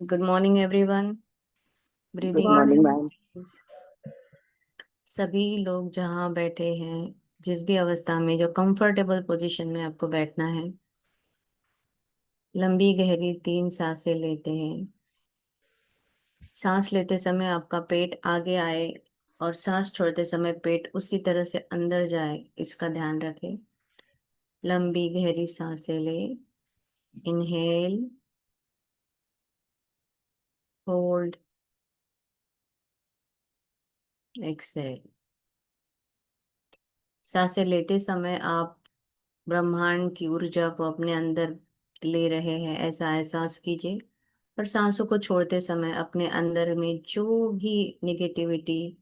Good morning everyone. Good breathing morning ma'am. Exercise. सभी लोग जहाँ बैठे हैं, जिस भी अवस्था में, जो कंफर्टेबल पोजीशन में आपको बैठना है, लंबी गहरी 3 सांसें लेते हैं। सांस लेते समय आपका पेट आगे आए और सांस छोड़ते समय पेट उसी तरह से अंदर जाए, इसका ध्यान रखें। लंबी गहरी सांसें ले। Inhale, hold, exhale. सांसें लेते समय आप ब्रह्मांड की ऊर्जा को अपने अंदर ले रहे हैं, ऐसा एहसास कीजिए। और सांसों को छोड़ते समय अपने अंदर में जो भी निगेटिविटी,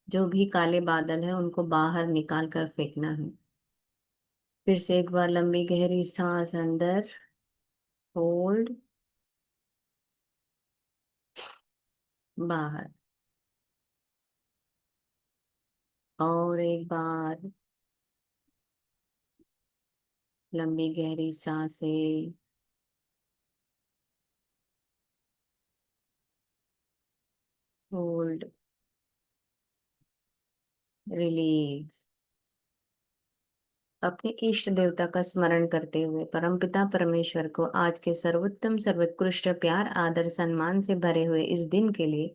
जो भी काले बादल है, उनको बाहर निकाल कर फेंकना है। फिर से एक बार लंबी गहरी सांस अंदर, होल्ड, बाहर। और एक बार लंबी गहरी सांसें, होल्ड, रिलीज। अपने इष्ट देवता का स्मरण करते हुए परमपिता परमेश्वर को आज के सर्वोत्तम सर्वोत्कृष्ट प्यार आदर सम्मान से भरे हुए इस दिन के लिए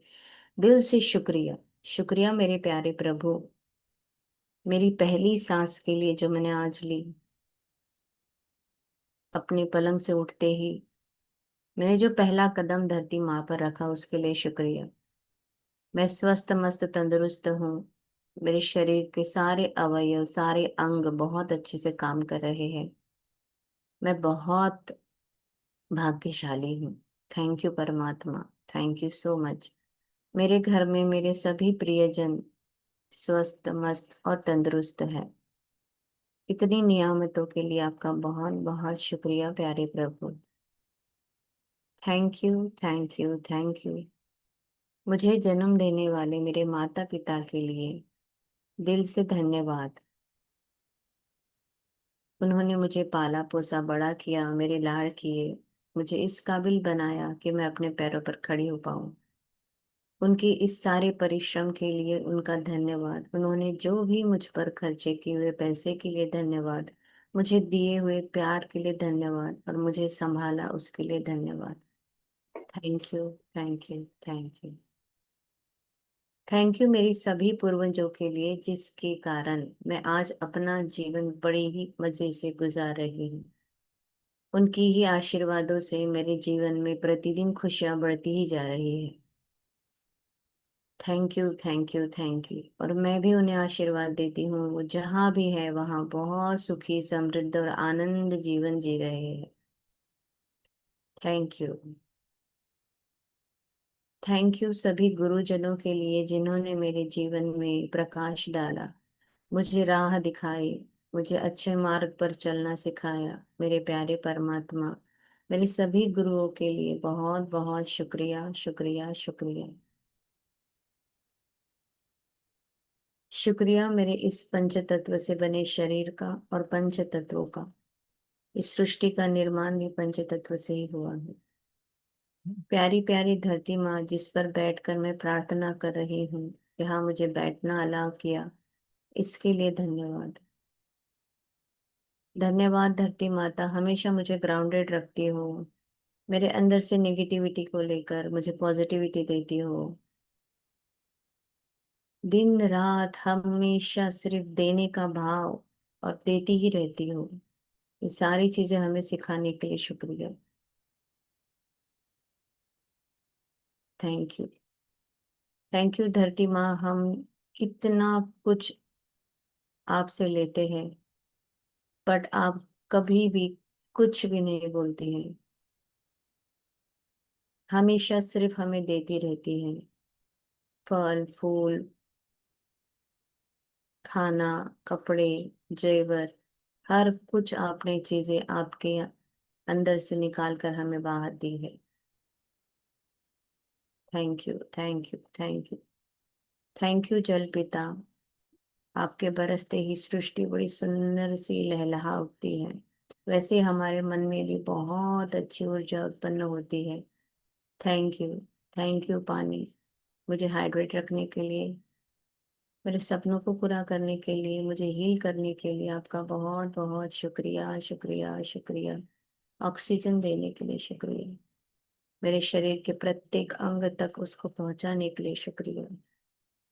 दिल से शुक्रिया। शुक्रिया मेरे प्यारे प्रभु, मेरी पहली सांस के लिए जो मैंने आज ली। अपने पलंग से उठते ही मैंने जो पहला कदम धरती माँ पर रखा, उसके लिए शुक्रिया। मैं स्वस्थ मस्त तंदुरुस्त हूँ। मेरे शरीर के सारे अवयव, सारे अंग बहुत अच्छे से काम कर रहे हैं। मैं बहुत भाग्यशाली हूँ। थैंक यू परमात्मा। Thank you so much. मेरे घर में मेरे सभी प्रियजन स्वस्थ मस्त और तंदुरुस्त है। इतनी नियामतों के लिए आपका बहुत बहुत शुक्रिया प्यारे प्रभु। Thank you, thank you, thank you. मुझे जन्म देने वाले मेरे माता पिता के लिए दिल से धन्यवाद। उन्होंने मुझे पाला पोसा, बड़ा किया, मेरे लाड़ किए, मुझे इस काबिल बनाया कि मैं अपने पैरों पर खड़ी हो पाऊं। उनकी इस सारे परिश्रम के लिए उनका धन्यवाद। उन्होंने जो भी मुझ पर खर्चे किए हुए पैसे के लिए धन्यवाद। मुझे दिए हुए प्यार के लिए धन्यवाद, और मुझे संभाला उसके लिए धन्यवाद। Thank you, thank you, thank you. Thank you मेरी सभी पूर्वजों के लिए, जिसके कारण मैं आज अपना जीवन बड़े ही मजे से गुजार रही हूँ। उनकी ही आशीर्वादों से मेरे जीवन में प्रतिदिन खुशियां बढ़ती ही जा रही है। Thank you, thank you, thank you. और मैं भी उन्हें आशीर्वाद देती हूँ, वो जहाँ भी है वहाँ बहुत सुखी समृद्ध और आनंद जीवन जी रहे हैं। Thank you. थैंक यू सभी गुरुजनों के लिए, जिन्होंने मेरे जीवन में प्रकाश डाला, मुझे राह दिखाई, मुझे अच्छे मार्ग पर चलना सिखाया। मेरे प्यारे परमात्मा, मेरे सभी गुरुओं के लिए बहुत बहुत शुक्रिया, शुक्रिया, शुक्रिया। शुक्रिया मेरे इस पंच तत्व से बने शरीर का और पंच तत्वों का। इस सृष्टि का निर्माण भी पंच तत्व से ही हुआ है। प्यारी प्यारी धरती माँ, जिस पर बैठकर मैं प्रार्थना कर रही हूँ, यहाँ मुझे बैठना अलाव किया, इसके लिए धन्यवाद। धन्यवाद धरती माता, हमेशा मुझे ग्राउंडेड रखती हो। मेरे अंदर से नेगेटिविटी को लेकर मुझे पॉजिटिविटी देती हो। दिन रात हमेशा सिर्फ देने का भाव, और देती ही रहती हो। ये सारी चीजें हमें सिखाने के लिए शुक्रिया। Thank you. थैंक यू धरती माँ, हम कितना कुछ आपसे लेते हैं, बट आप कभी भी कुछ भी नहीं बोलती हैं। हमेशा सिर्फ हमें देती रहती हैं। फल फूल, खाना, कपड़े, जेवर, हर कुछ आपने चीजें आपके अंदर से निकाल कर हमें बाहर दी है। Thank you, thank you, thank you. Thank you जल पिता, आपके बरसते ही सृष्टि बड़ी सुंदर सी लहलहा उठती है। वैसे हमारे मन में भी बहुत अच्छी ऊर्जा उत्पन्न होती है। थैंक यू पानी, मुझे हाइड्रेट रखने के लिए, मेरे सपनों को पूरा करने के लिए, मुझे हील करने के लिए आपका बहुत बहुत शुक्रिया शुक्रिया शुक्रिया। ऑक्सीजन देने के लिए शुक्रिया, मेरे शरीर के प्रत्येक अंग तक उसको पहुंचाने के लिए शुक्रिया।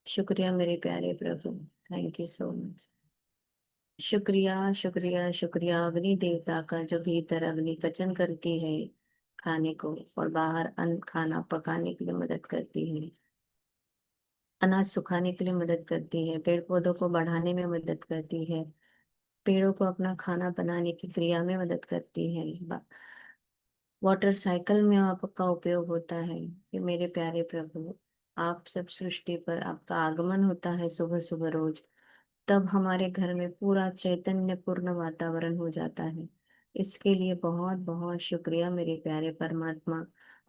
शुक्रिया मेरे प्यारे प्रभु, थैंक यू सो मच। शुक्रिया शुक्रिया शुक्रिया अग्नि देवता का, जो भीतर अग्नि पचन करती है खाने को और बाहर अन्न खाना पकाने के लिए मदद करती है, अनाज सुखाने के लिए मदद करती है, पेड़ पौधों को बढ़ाने में मदद करती है, पेड़ों को अपना खाना बनाने की क्रिया में मदद करती है, वाटर साइकिल में आपका उपयोग होता है। कि मेरे प्यारे प्रभु, आप सब सृष्टि पर आपका आगमन होता है सुबह सुबह रोज, तब हमारे घर में पूरा चैतन्यपूर्ण वातावरण हो जाता है। इसके लिए बहुत बहुत शुक्रिया मेरे प्यारे परमात्मा।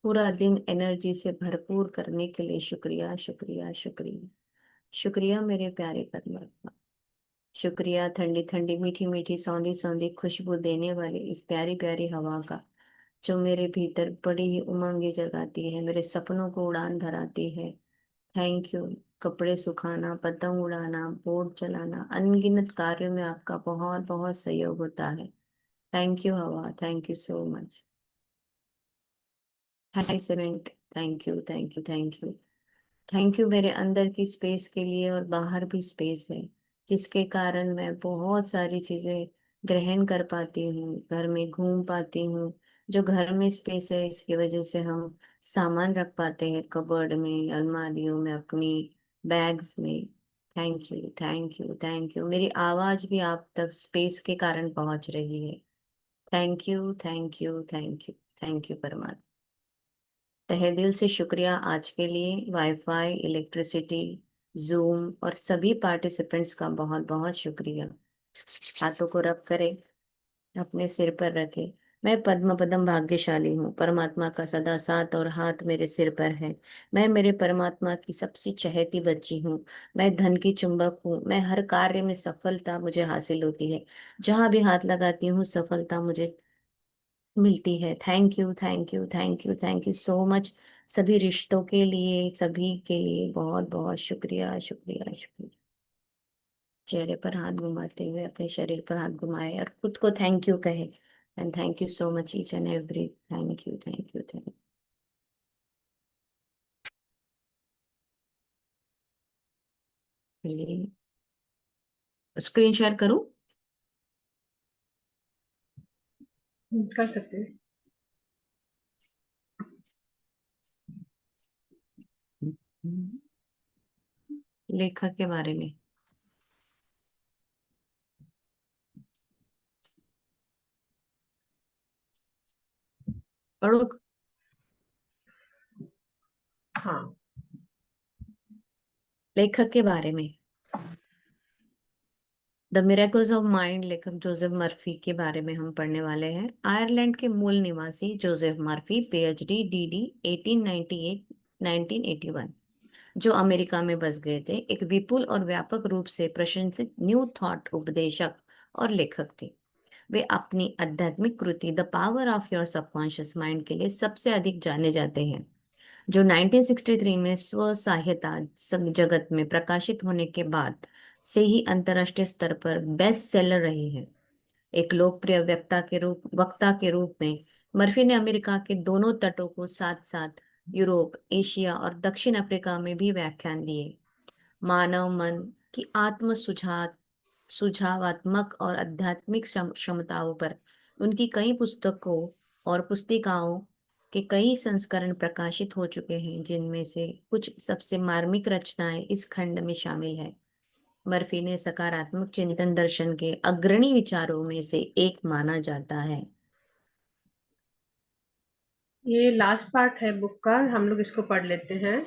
पूरा दिन एनर्जी से भरपूर करने के लिए शुक्रिया शुक्रिया शुक्रिया। शुक्रिया मेरे प्यारे परमात्मा। शुक्रिया ठंडी ठंडी मीठी मीठी सौंधी सौंधी खुशबू देने वाली इस प्यारी प्यारी हवा का, जो मेरे भीतर बड़ी ही उमंग जगाती है, मेरे सपनों को उड़ान भराती है। Thank you. कपड़े सुखाना, पतंग उड़ाना, बोट चलाना, अनगिनत कार्यों में आपका बहुत बहुत सहयोग होता है। थैंक यू हवा, thank you so much. Hi cement, thank you thank you thank you. Thank you मेरे अंदर की स्पेस के लिए, और बाहर भी स्पेस है, जिसके कारण मैं बहुत सारी चीजें ग्रहण कर पाती हूँ, घर में घूम पाती हूँ। जो घर में स्पेस है, इसकी वजह से हम सामान रख पाते हैं कबर्ड में, अलमारियों में, अपनी बैग्स में। Thank you thank you thank you. मेरी आवाज भी आप तक स्पेस के कारण पहुंच रही है। Thank you thank you thank you thank you परमात्मा। तहे दिल से शुक्रिया आज के लिए, वाईफाई, इलेक्ट्रिसिटी, जूम और सभी पार्टिसिपेंट्स का बहुत बहुत शुक्रिया। हाथों को रब करें, अपने सिर पर रखे। मैं पद्म पदम भाग्यशाली हूँ, परमात्मा का सदा साथ और हाथ मेरे सिर पर है। मैं मेरे परमात्मा की सबसे चहेती बच्ची हूँ। मैं धन की चुंबक हूँ, मैं हर कार्य में सफलता मुझे हासिल होती है। जहां भी हाथ लगाती हूँ सफलता मुझे मिलती है। Thank you thank you thank you thank you so much. सभी रिश्तों के लिए, सभी के लिए बहुत बहुत शुक्रिया शुक्रिया शुक्रिया। चेहरे पर हाथ घुमाते हुए अपने शरीर पर हाथ घुमाए और खुद को थैंक यू कहे। And thank you so much each and every, thank you thank you thank you. Screen share करूं? कर सकते हैं। लेखक के बारे में पढ़ो। हाँ। लेखक के बारे में द मिरेकल्स ऑफ माइंड, लेखक जोसेफ मर्फी के बारे में हम पढ़ने वाले हैं। आयरलैंड के मूल निवासी जोसेफ मर्फी, पीएचडी, डीडी, 1898 1981, जो अमेरिका में बस गए थे, एक विपुल और व्यापक रूप से प्रशंसित न्यू थॉट उपदेशक और लेखक थे। वे अपनी आध्यात्मिक कृति the power of your subconscious mind के लिए सबसे अधिक जाने जाते हैं, जो 1963 में स्व सहायता जगत में प्रकाशित होने के बाद से ही अंतर्राष्ट्रीय स्तर पर बेस्ट सेलर रही है। एक लोकप्रिय वक्ता के रूप में मर्फी ने अमेरिका के दोनों तटों को साथ साथ यूरोप, एशिया और दक्षिण अफ्रीका में भी व्याख्यान दिए। मानव मन की आत्म सुझावात्मक और आध्यात्मिक क्षमताओं पर उनकी कई पुस्तकों और पुस्तिकाओं के कई संस्करण प्रकाशित हो चुके हैं, जिनमें से कुछ सबसे मार्मिक रचनाएं इस खंड में शामिल है। मर्फी ने सकारात्मक चिंतन दर्शन के अग्रणी विचारों में से एक माना जाता है। ये लास्ट पार्ट है बुक का, हम लोग इसको पढ़ लेते हैं।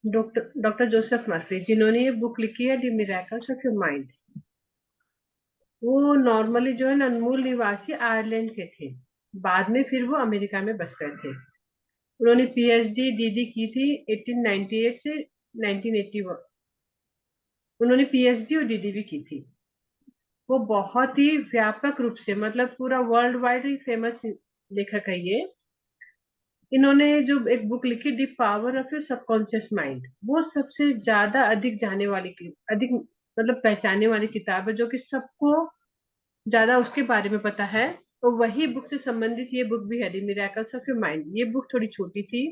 डॉक्टर डॉक्टर जोसेफ मर्फी, जिन्होंने ये बुक लिखी है the miracles of your mind, वो नॉर्मली जो है ना मूल निवासी आयरलैंड के थे। बाद में फिर वो अमेरिका में बस गए थे। उन्होंने पीएचडी डीडी की थी 1898 से 1981। उन्होंने पीएचडी और डीडी भी की थी। वो बहुत ही व्यापक रूप से, मतलब पूरा वर्ल्ड वाइड ही फेमस लेखक है ये। इन्होंने जो एक बुक लिखी the power of your subconscious mind, वो सबसे ज्यादा अधिक जाने वाली अधिक मतलब पहचाने वाली किताब है, जो कि सबको ज्यादा उसके बारे में पता है। और वही बुक से संबंधित ये बुक भी है, the miracles of your mind. ये बुक थोड़ी छोटी थी।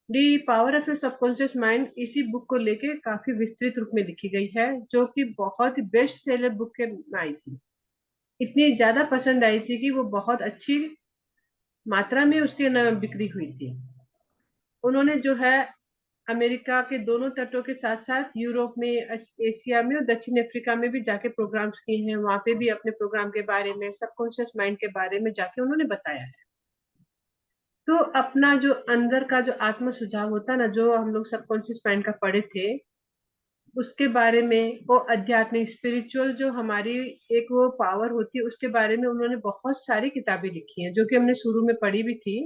The power of your subconscious mind इसी बुक को लेके काफी विस्तृत रूप में लिखी गई है, जो कि बहुत ही बेस्ट सेलर बुक के में आई थी। इतनी ज्यादा पसंद आई थी कि वो बहुत अच्छी मात्रा में उसके न बिक्री हुई थी। उन्होंने जो है अमेरिका के दोनों तटों के साथ साथ यूरोप में, एशिया में और दक्षिण अफ्रीका में भी जाके प्रोग्राम्स किए हैं। वहां पे भी अपने प्रोग्राम के बारे में, सबकॉन्शियस माइंड के बारे में जाके उन्होंने बताया है। तो अपना जो अंदर का जो आत्म सुझाव होता है ना, जो हम लोग सबकॉन्शियस माइंड का पढ़े थे, उसके बारे में, वो आध्यात्मिक स्पिरिचुअल जो हमारी एक वो पावर होती है, उसके बारे में उन्होंने बहुत सारी किताबें लिखी हैं, जो कि हमने शुरू में पढ़ी भी थी।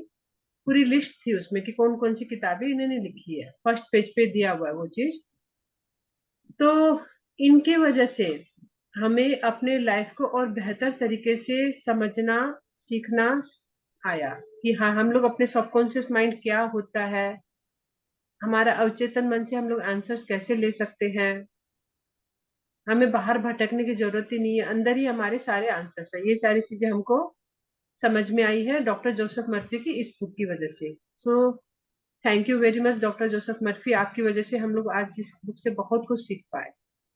पूरी लिस्ट थी उसमें कि कौन कौन सी किताबें इन्होंने लिखी है, फर्स्ट पेज पे दिया हुआ है वो चीज। तो इनकी वजह से हमें अपने लाइफ को और बेहतर तरीके से समझना, सीखना आया कि हाँ, हम लोग अपने सबकॉन्शियस माइंड क्या होता है, हमारा अवचेतन मन से हम लोग आंसर्स कैसे ले सकते हैं। हमें बाहर भटकने की जरूरत ही नहीं है, अंदर ही हमारे सारे आंसर्स है। ये सारी चीजें हमको समझ में आई है डॉक्टर जोसेफ मर्फी की इस बुक की वजह से। So thank you very much doctor Joseph Murphy, आपकी वजह से हम लोग आज इस बुक से बहुत कुछ सीख पाए।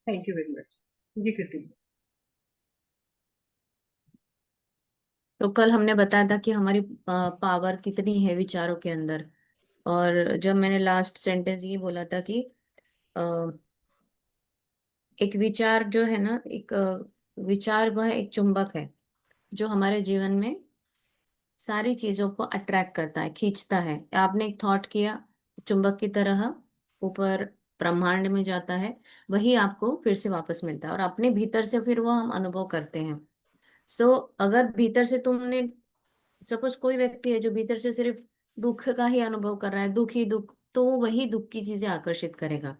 Thank you very much. जी कृति। तो कल हमने बताया था कि हमारी पावर कितनी है विचारों के अंदर। और जब मैंने लास्ट सेंटेंस ये बोला था कि अ, एक विचार जो है ना, एक विचार वह एक चुंबक है जो हमारे जीवन में सारी चीजों को अट्रैक्ट करता है, खींचता है। आपने एक थॉट किया, चुंबक की तरह ऊपर ब्रह्मांड में जाता है, वही आपको फिर से वापस मिलता है और अपने भीतर से फिर वो हम अनुभव करते हैं। सो अगर भीतर से तुमने, सपोज कोई व्यक्ति है जो भीतर से सिर्फ दुख का ही अनुभव कर रहा है, दुख ही दुख, तो वो वही दुख की चीजें आकर्षित करेगा।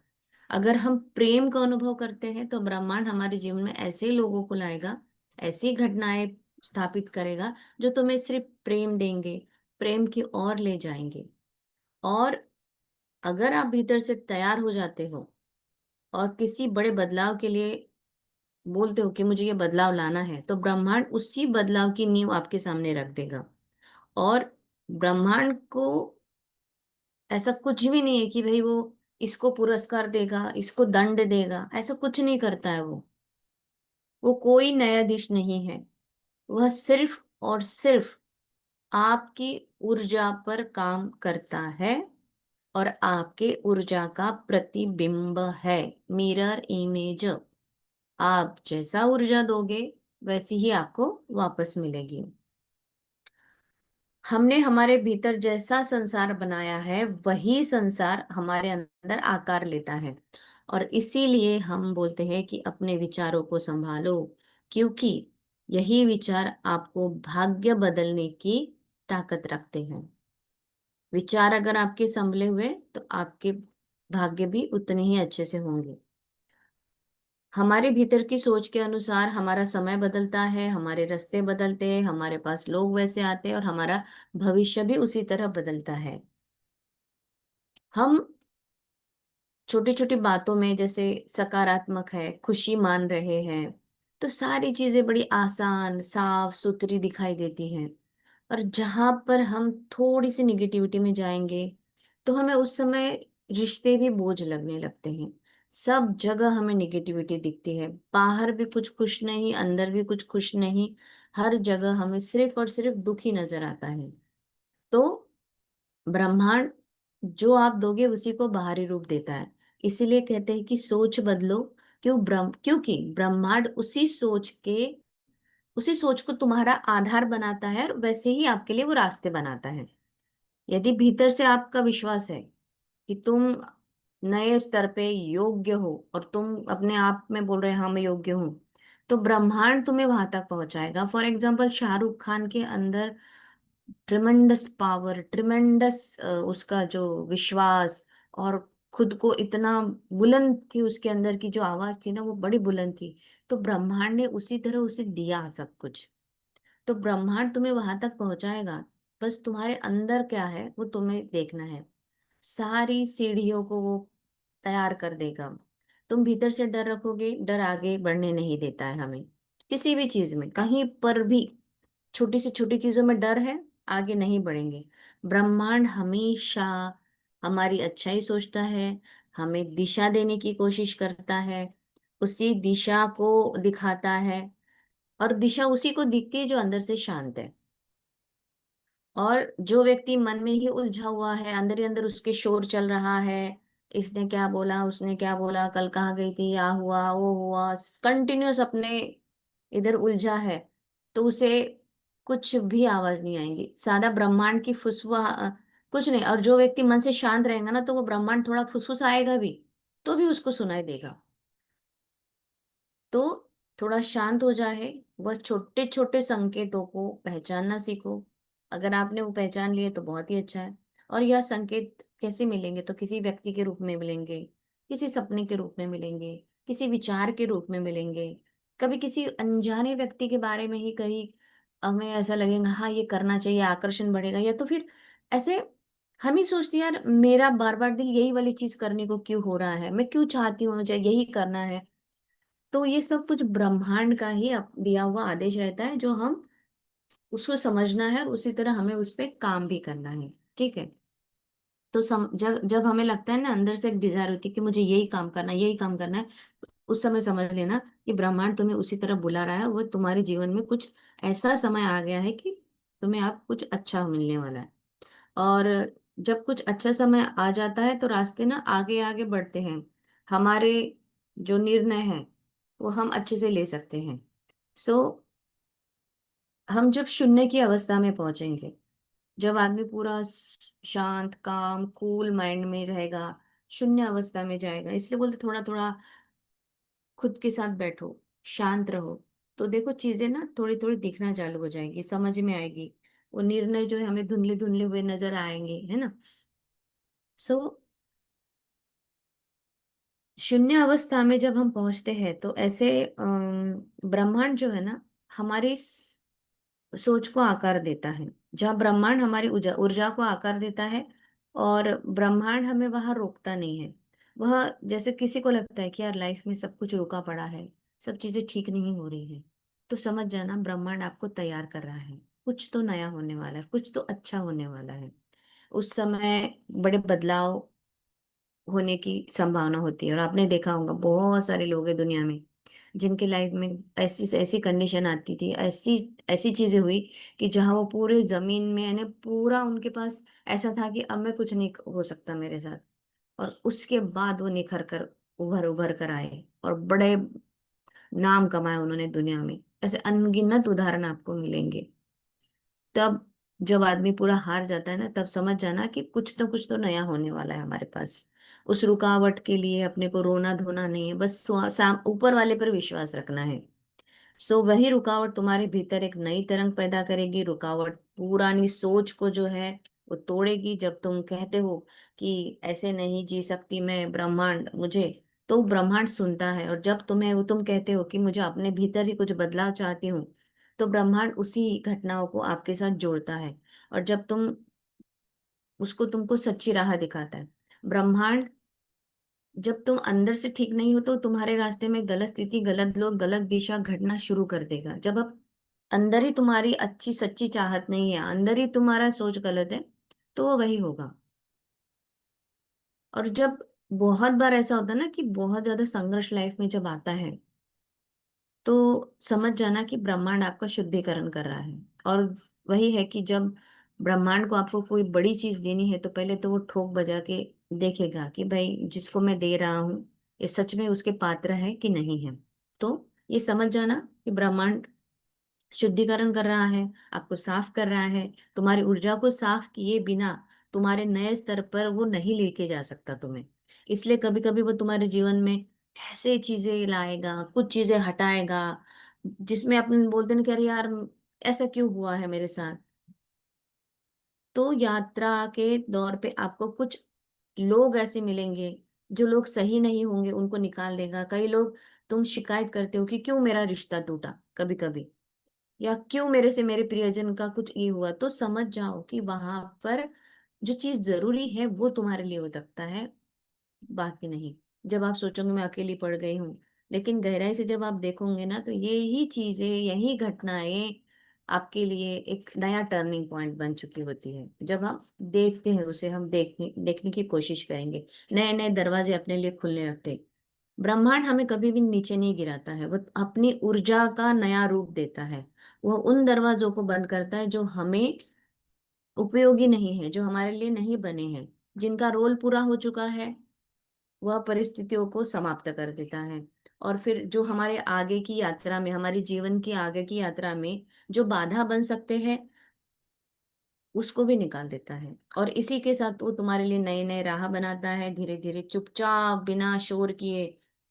अगर हम प्रेम का अनुभव करते हैं तो ब्रह्मांड हमारे जीवन में ऐसे लोगों को लाएगा, ऐसी घटनाएं स्थापित करेगा जो तुम्हें सिर्फ प्रेम देंगे, प्रेम की ओर ले जाएंगे। और अगर आप भीतर से तैयार हो जाते हो और किसी बड़े बदलाव के लिए बोलते हो कि मुझे ये बदलाव लाना है, तो ब्रह्मांड उसी बदलाव की नींव आपके सामने रख देगा। और ब्रह्मांड को ऐसा कुछ भी नहीं है कि भाई वो इसको पुरस्कार देगा, इसको दंड देगा, ऐसा कुछ नहीं करता है वो कोई न्यायाधीश नहीं है। वह सिर्फ और सिर्फ आपकी ऊर्जा पर काम करता है और आपके ऊर्जा का प्रतिबिंब है, मिरर इमेज। आप जैसा ऊर्जा दोगे वैसी ही आपको वापस मिलेगी। हमने हमारे भीतर जैसा संसार बनाया है वही संसार हमारे अंदर आकार लेता है। और इसीलिए हम बोलते हैं कि अपने विचारों को संभालो, क्योंकि यही विचार आपको भाग्य बदलने की ताकत रखते हैं। विचार अगर आपके संभले हुए तो आपके भाग्य भी उतने ही अच्छे से होंगे। हमारे भीतर की सोच के अनुसार हमारा समय बदलता है, हमारे रास्ते बदलते हैं, हमारे पास लोग वैसे आते हैं और हमारा भविष्य भी उसी तरह बदलता है। हम छोटी छोटी बातों में जैसे सकारात्मक है, खुशी मान रहे हैं, तो सारी चीजें बड़ी आसान साफ सुथरी दिखाई देती हैं। और जहां पर हम थोड़ी सी निगेटिविटी में जाएंगे तो हमें उस समय रिश्ते भी बोझ लगने लगते हैं। सब जगह हमें निगेटिविटी दिखती है, बाहर भी कुछ खुश नहीं, अंदर भी कुछ खुश नहीं। हर जगह हमें सिर्फ और सिर्फ दुख ही नजर आता है। तो ब्रह्मांड जो आप दोगे उसी को बाहरी रूप देता है। इसीलिए कहते हैं कि सोच बदलो। क्योंकि ब्रह्मांड उसी सोच को तुम्हारा आधार बनाता है और वैसे ही आपके लिए वो रास्ते बनाता है। यदि भीतर से आपका विश्वास है कि तुम नए स्तर पे योग्य हो और तुम अपने आप में बोल रहे हाँ मैं योग्य हूँ, तो ब्रह्मांड तुम्हें वहां तक पहुंचाएगा। फॉर एग्जाम्पल शाहरुख खान के अंदर ट्रिमेंडस पावर, ट्रिमेंडस उसका जो विश्वास, और खुद को इतना बुलंद थी, उसके अंदर की जो आवाज थी ना वो बड़ी बुलंद थी। तो ब्रह्मांड ने उसी तरह उसे दिया सब कुछ। तो ब्रह्मांड तुम्हें वहां तक पहुंचाएगा। बस तुम्हारे अंदर क्या है वो तुम्हें देखना है। सारी सीढ़ियों को वो तैयार कर देगा। तुम भीतर से डर रखोगे, डर आगे बढ़ने नहीं देता है हमें। किसी भी चीज में कहीं पर भी छोटी से छोटी चीजों में डर है, आगे नहीं बढ़ेंगे। ब्रह्मांड हमेशा हमारी अच्छाई सोचता है, हमें दिशा देने की कोशिश करता है, उसी दिशा को दिखाता है। और दिशा उसी को दिखती है जो अंदर से शांत है। और जो व्यक्ति मन में ही उलझा हुआ है, अंदर ही अंदर उसके शोर चल रहा है, इसने क्या बोला, उसने क्या बोला, कल कहाँ गई थी, या हुआ वो हुआ, कंटिन्यूअस अपने इधर उलझा है, तो उसे कुछ भी आवाज नहीं आएंगी, सादा ब्रह्मांड की फुसफुसा कुछ नहीं। और जो व्यक्ति मन से शांत रहेगा ना, तो वो ब्रह्मांड थोड़ा फुसफुसाएगा भी, तो भी उसको सुनाई देगा। तो थोड़ा शांत हो जाए, वह छोटे छोटे संकेतों को पहचानना सीखो। अगर आपने वो पहचान लिए तो बहुत ही अच्छा है। और यह संकेत कैसे मिलेंगे, तो किसी व्यक्ति के रूप में मिलेंगे, किसी सपने के रूप में मिलेंगे, किसी विचार के रूप में मिलेंगे, कभी किसी अनजाने व्यक्ति के बारे में ही कहीं हमें ऐसा लगेगा हाँ ये करना चाहिए, आकर्षण बढ़ेगा। या तो फिर ऐसे हम ही सोचते हैं यार मेरा बार बार दिल यही वाली चीज करने को क्यों हो रहा है, मैं क्यों चाहती हूँ मुझे यही करना है। तो ये सब कुछ ब्रह्मांड का ही दिया हुआ आदेश रहता है, जो हम उसको समझना है और उसी तरह हमें उस पे काम भी करना है। ठीक है। तो जब जब हमें लगता है ना, अंदर से एक डिजायर होती है कि मुझे यही काम करना है, यही काम करना है, तो उस समय समझ लेना कि ब्रह्मांड तुम्हें उसी तरह बुला रहा है, और वो तुम्हारे जीवन में कुछ ऐसा समय आ गया है कि तुम्हें आप कुछ अच्छा मिलने वाला है। और जब कुछ अच्छा समय आ जाता है तो रास्ते ना आगे आगे बढ़ते हैं। हमारे जो निर्णय है वो हम अच्छे से ले सकते हैं। सो हम जब शून्य की अवस्था में पहुंचेंगे, जब आदमी पूरा शांत काम कूल माइंड में रहेगा, शून्य अवस्था में जाएगा, इसलिए बोलते थोड़ा थोड़ा खुद के साथ बैठो, शांत रहो, तो देखो चीजें ना थोड़ी थोड़ी दिखना चालू हो जाएंगी, समझ में आएगी। वो निर्णय जो है हमें धुंधले धुंधले हुए नजर आएंगे, है ना। सो शून्य अवस्था में जब हम पहुंचते हैं तो ऐसे ब्रह्मांड जो है ना हमारी सोच को आकार देता है। जहाँ ब्रह्मांड हमारी ऊर्जा ऊर्जा को आकार देता है, और ब्रह्मांड हमें वहां रोकता नहीं है। वह जैसे किसी को लगता है कि यार लाइफ में सब कुछ रुका पड़ा है, सब चीजें ठीक नहीं हो रही है, तो समझ जाना ब्रह्मांड आपको तैयार कर रहा है। कुछ तो नया होने वाला है, कुछ तो अच्छा होने वाला है। उस समय बड़े बदलाव होने की संभावना होती है। और आपने देखा होगा बहुत सारे लोग हैं दुनिया में जिनके लाइफ में ऐसी ऐसी कंडीशन आती थी, ऐसी ऐसी चीजें हुई कि जहाँ वो पूरे जमीन में यानी पूरा उनके पास ऐसा था कि अब मैं कुछ नहीं हो सकता मेरे साथ, और उसके बाद वो निखर कर उभर उभर कर आए और बड़े नाम कमाए उन्होंने दुनिया में। ऐसे अनगिनत उदाहरण आपको मिलेंगे। तब जब आदमी पूरा हार जाता है ना, तब समझ जाना कि कुछ तो नया होने वाला है हमारे पास। उस रुकावट के लिए अपने को रोना धोना नहीं है, बस ऊपर वाले पर विश्वास रखना है। सो वही रुकावट तुम्हारे भीतर एक नई तरंग पैदा करेगी। रुकावट पुरानी सोच को जो है वो तोड़ेगी। जब तुम कहते हो कि ऐसे नहीं जी सकती मैं, ब्रह्मांड मुझे, तो ब्रह्मांड सुनता है। और जब तुम कहते हो कि मुझे अपने भीतर ही कुछ बदलाव चाहती हूँ, तो ब्रह्मांड उसी घटनाओं को आपके साथ जोड़ता है। और जब तुम उसको तुमको सच्ची राह दिखाता है ब्रह्मांड। जब तुम अंदर से ठीक नहीं हो तो तुम्हारे रास्ते में गलत स्थिति, गलत लोग, गलत दिशा घटना शुरू कर देगा। जब अब अंदर ही तुम्हारी अच्छी सच्ची चाहत नहीं है, अंदर ही तुम्हारा सोच गलत है, तो वो वही होगा। और जब बहुत बार ऐसा होता है ना कि बहुत ज्यादा संघर्ष लाइफ में जब आता है, तो समझ जाना कि ब्रह्मांड आपका शुद्धिकरण कर रहा है। और वही है कि जब ब्रह्मांड को आपको कोई बड़ी चीज देनी है, तो पहले तो वो ठोक बजा के देखेगा कि भाई जिसको मैं दे रहा हूँ ये सच में उसके पात्र है कि नहीं है। तो ये समझ जाना कि ब्रह्मांड शुद्धिकरण कर रहा है, आपको साफ कर रहा है। तुम्हारी ऊर्जा को साफ किए बिना तुम्हारे नए स्तर पर वो नहीं लेके जा सकता तुम्हें। इसलिए कभी कभी वो तुम्हारे जीवन में ऐसे चीजें लाएगा, कुछ चीजें हटाएगा, जिसमें अपन बोलते हैं कि अरे यार ऐसा क्यों हुआ है मेरे साथ। तो यात्रा के दौर पे आपको कुछ लोग ऐसे मिलेंगे, जो लोग सही नहीं होंगे उनको निकाल देगा। कई लोग, तुम शिकायत करते हो कि क्यों मेरा रिश्ता टूटा कभी कभी, या क्यों मेरे से मेरे प्रियजन का कुछ ये हुआ, तो समझ जाओ कि वहां पर जो चीज जरूरी है वो तुम्हारे लिए हो सकता है, बाकी नहीं। जब आप सोचोगे मैं अकेली पड़ गई हूँ, लेकिन गहराई से जब आप देखोगे ना, तो ये ही चीजें, यही घटनाएं आपके लिए एक नया टर्निंग पॉइंट बन चुकी होती है। जब हम देखते हैं उसे, हम देखने देखने की कोशिश करेंगे, नए नए दरवाजे अपने लिए खुलने लगते हैं। ब्रह्मांड हमें कभी भी नीचे नहीं गिराता है, वो अपनी ऊर्जा का नया रूप देता है। वो उन दरवाजों को बंद करता है जो हमें उपयोगी नहीं है, जो हमारे लिए नहीं बने हैं, जिनका रोल पूरा हो चुका है, वह परिस्थितियों को समाप्त कर देता है। और फिर जो हमारे आगे की यात्रा में, हमारी जीवन की आगे की यात्रा में जो बाधा बन सकते हैं, उसको भी निकाल देता है। और इसी के साथ वो तुम्हारे लिए नए नए राह बनाता है, धीरे धीरे, चुपचाप, बिना शोर किए।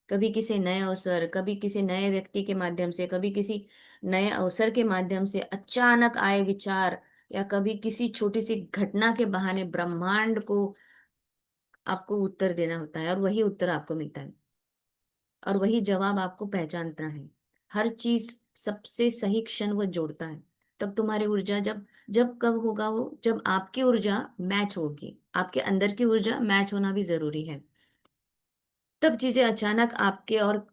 कभी किसी नए अवसर, कभी किसी नए व्यक्ति के माध्यम से, कभी किसी नए अवसर के माध्यम से अचानक आए विचार, या कभी किसी छोटी सी घटना के बहाने ब्रह्मांड को आपको उत्तर देना होता है, और वही उत्तर आपको मिलता है, और वही जवाब आपको पहचानना है। हर चीज सबसे सही क्षण वो जोड़ता है। तब तुम्हारी ऊर्जा जब, जब कब होगा वो, जब आपकी ऊर्जा मैच होगी, आपके अंदर की ऊर्जा मैच होना भी जरूरी है। तब चीजें अचानक आपके और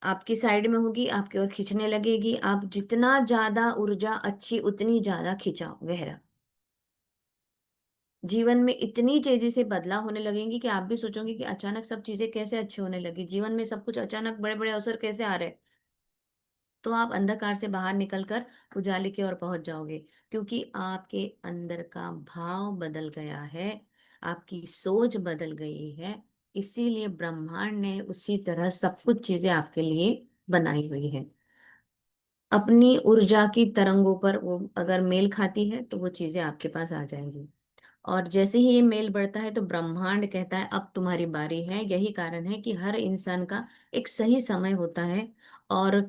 आपकी साइड में होगी, आपकी ओर खींचने लगेगी। आप जितना ज्यादा ऊर्जा अच्छी, उतनी ज्यादा खिंचाओ गहरा। जीवन में इतनी तेजी से बदलाव होने लगेंगी कि आप भी सोचोगे कि अचानक सब चीजें कैसे अच्छी होने लगी, जीवन में सब कुछ अचानक, बड़े बड़े अवसर कैसे आ रहे। तो आप अंधकार से बाहर निकलकर उजाले की ओर पहुंच जाओगे, क्योंकि आपके अंदर का भाव बदल गया है, आपकी सोच बदल गई है। इसीलिए ब्रह्मांड ने उसी तरह सब कुछ चीजें आपके लिए बनाई हुई है। अपनी ऊर्जा की तरंगों पर वो अगर मेल खाती है, तो वो चीजें आपके पास आ जाएंगी। और जैसे ही ये मेल बढ़ता है, तो ब्रह्मांड कहता है अब तुम्हारी बारी है। यही कारण है कि हर इंसान का एक सही समय होता है, और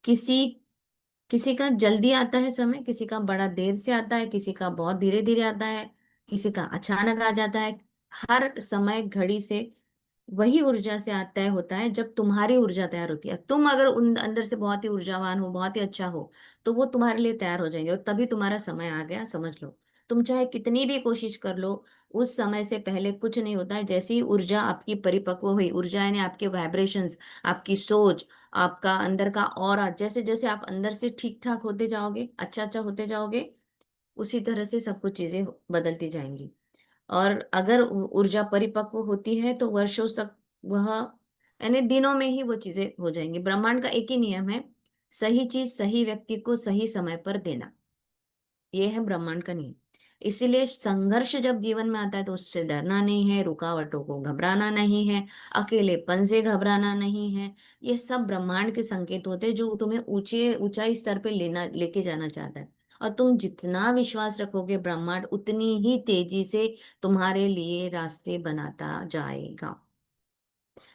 किसी किसी का जल्दी आता है समय, किसी का बड़ा देर से आता है, किसी का बहुत धीरे धीरे आता है, किसी का अचानक आ जाता है। हर समय घड़ी से वही ऊर्जा से आता है, होता है जब तुम्हारी ऊर्जा तैयार होती है। तुम अगर उन अंदर से बहुत ही ऊर्जावान हो, बहुत ही अच्छा हो, तो वो तुम्हारे लिए तैयार हो जाएंगे, और तभी तुम्हारा समय आ गया, समझ लो। तुम चाहे कितनी भी कोशिश कर लो, उस समय से पहले कुछ नहीं होता है। जैसी ही ऊर्जा आपकी परिपक्व हुई, ऊर्जा यानी आपके वाइब्रेशंस, आपकी सोच, आपका अंदर का ऑरा, जैसे जैसे आप अंदर से ठीक ठाक होते जाओगे, अच्छा अच्छा होते जाओगे, उसी तरह से सब कुछ चीजें बदलती जाएंगी। और अगर ऊर्जा परिपक्व होती है, तो वर्षों तक वह, यानी दिनों में ही वो चीजें हो जाएंगी। ब्रह्मांड का एक ही नियम है, सही चीज सही व्यक्ति को सही समय पर देना। ये है ब्रह्मांड का नियम। इसीलिए संघर्ष जब जीवन में आता है, तो उससे डरना नहीं है, रुकावटों को घबराना नहीं है, अकेलेपन से घबराना नहीं है। ये सब ब्रह्मांड के संकेत होते हैं, जो तुम्हें ऊंचे ऊंचाई स्तर पे लेके जाना चाहता है। और तुम जितना विश्वास रखोगे, ब्रह्मांड उतनी ही तेजी से तुम्हारे लिए रास्ते बनाता जाएगा।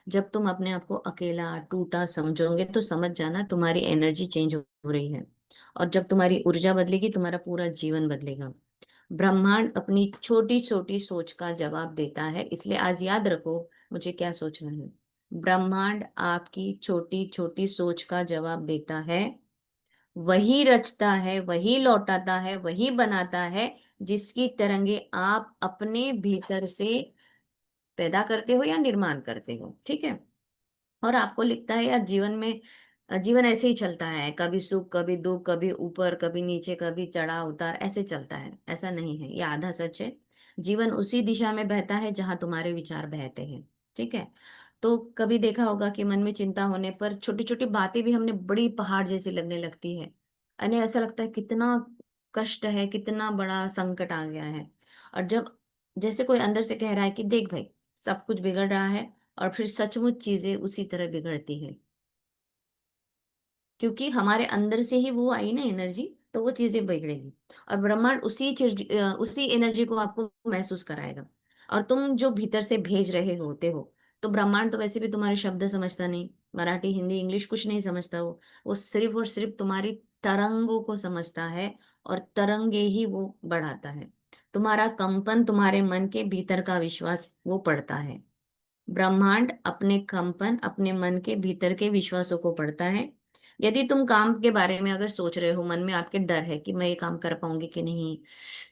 जब तुम अपने आप को अकेला, टूटा समझोगे, तो समझ जाना तुम्हारी एनर्जी चेंज हो रही है। और जब तुम्हारी ऊर्जा बदलेगी, तुम्हारा पूरा जीवन बदलेगा। ब्रह्मांड अपनी छोटी छोटी सोच का जवाब देता है, इसलिए आज याद रखो मुझे क्या सोचना है। ब्रह्मांड आपकी छोटी छोटी सोच का जवाब देता है। वही रचता है, वही लौटाता है, वही बनाता है, जिसकी तरंगे आप अपने भीतर से पैदा करते हो या निर्माण करते हो। ठीक है। और आपको लिखता है यार, जीवन में, जीवन ऐसे ही चलता है, कभी सुख, कभी दुख, कभी ऊपर, कभी नीचे, कभी चढ़ाव उतार, ऐसे चलता है। ऐसा नहीं है, ये आधा सच है। जीवन उसी दिशा में बहता है जहां तुम्हारे विचार बहते हैं। ठीक है। तो कभी देखा होगा कि मन में चिंता होने पर छोटी छोटी बातें भी हमने बड़ी पहाड़ जैसी लगने लगती है। यानी ऐसा लगता है कितना कष्ट है, कितना बड़ा संकट आ गया है। और जब, जैसे कोई अंदर से कह रहा है कि देख भाई, सब कुछ बिगड़ रहा है, और फिर सचमुच चीजें उसी तरह बिगड़ती है, क्योंकि हमारे अंदर से ही वो आई ना एनर्जी, तो वो चीजें बिगड़ेगी। और ब्रह्मांड उसी एनर्जी को आपको महसूस कराएगा। और तुम जो भीतर से भेज रहे होते हो, तो ब्रह्मांड तो वैसे भी तुम्हारे शब्द समझता नहीं, मराठी, हिंदी, इंग्लिश कुछ नहीं समझता। वो सिर्फ और सिर्फ तुम्हारी तरंगों को समझता है, और तरंगे ही वो बढ़ाता है। तुम्हारा कंपन, तुम्हारे मन के भीतर का विश्वास वो पढ़ता है। ब्रह्मांड अपने कंपन, अपने मन के भीतर के विश्वासों को पढ़ता है, यदि तुम काम के बारे में अगर सोच रहे हो, मन में आपके डर है कि मैं ये काम कर पाऊंगी कि नहीं,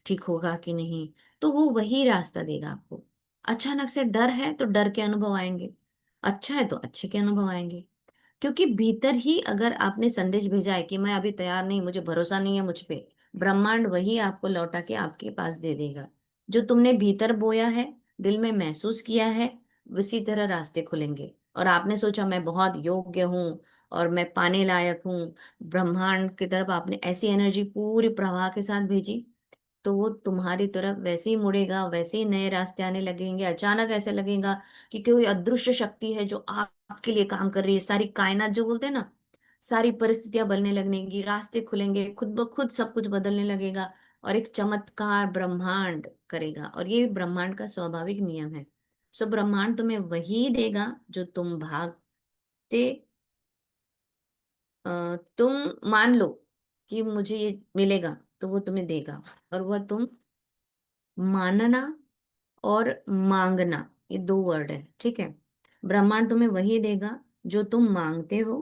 ठीक होगा कि नहीं, तो वो वही रास्ता देगा आपको। अचानक से डर है तो डर के अनुभव आएंगे, अच्छा है तो अच्छे के अनुभव आएंगे। क्योंकि भीतर ही अगर आपने संदेश भेजा है कि मैं अभी तैयार नहीं, मुझे भरोसा नहीं है मुझ पे, ब्रह्मांड वही आपको लौटा के आपके पास दे देगा। जो तुमने भीतर बोया है, दिल में महसूस किया है, उसी तरह रास्ते खुलेंगे। और आपने सोचा मैं बहुत योग्य हूँ और मैं पाने लायक हूँ, ब्रह्मांड की तरफ आपने ऐसी एनर्जी पूरी प्रवाह के साथ भेजी, तो वो तुम्हारी तरफ वैसे ही मुड़ेगा, वैसे ही नए रास्ते आने लगेंगे। अचानक ऐसे लगेगा कि कोई अदृश्य शक्ति है जो आपके लिए काम कर रही है। सारी कायनात जो बोलते हैं ना, सारी परिस्थितियां बदलने लगेंगी, रास्ते खुलेंगे, खुद ब खुद सब कुछ बदलने लगेगा। और एक चमत्कार ब्रह्मांड करेगा, और ये ब्रह्मांड का स्वाभाविक नियम है। सो ब्रह्मांड तुम्हें वही देगा जो तुम भागते। तुम मान लो कि मुझे ये मिलेगा, तो वो तुम्हें देगा। और वह तुम मानना और मांगना, ये दो वर्ड है, ठीक है। ब्रह्मांड तुम्हें वही देगा जो तुम मांगते हो,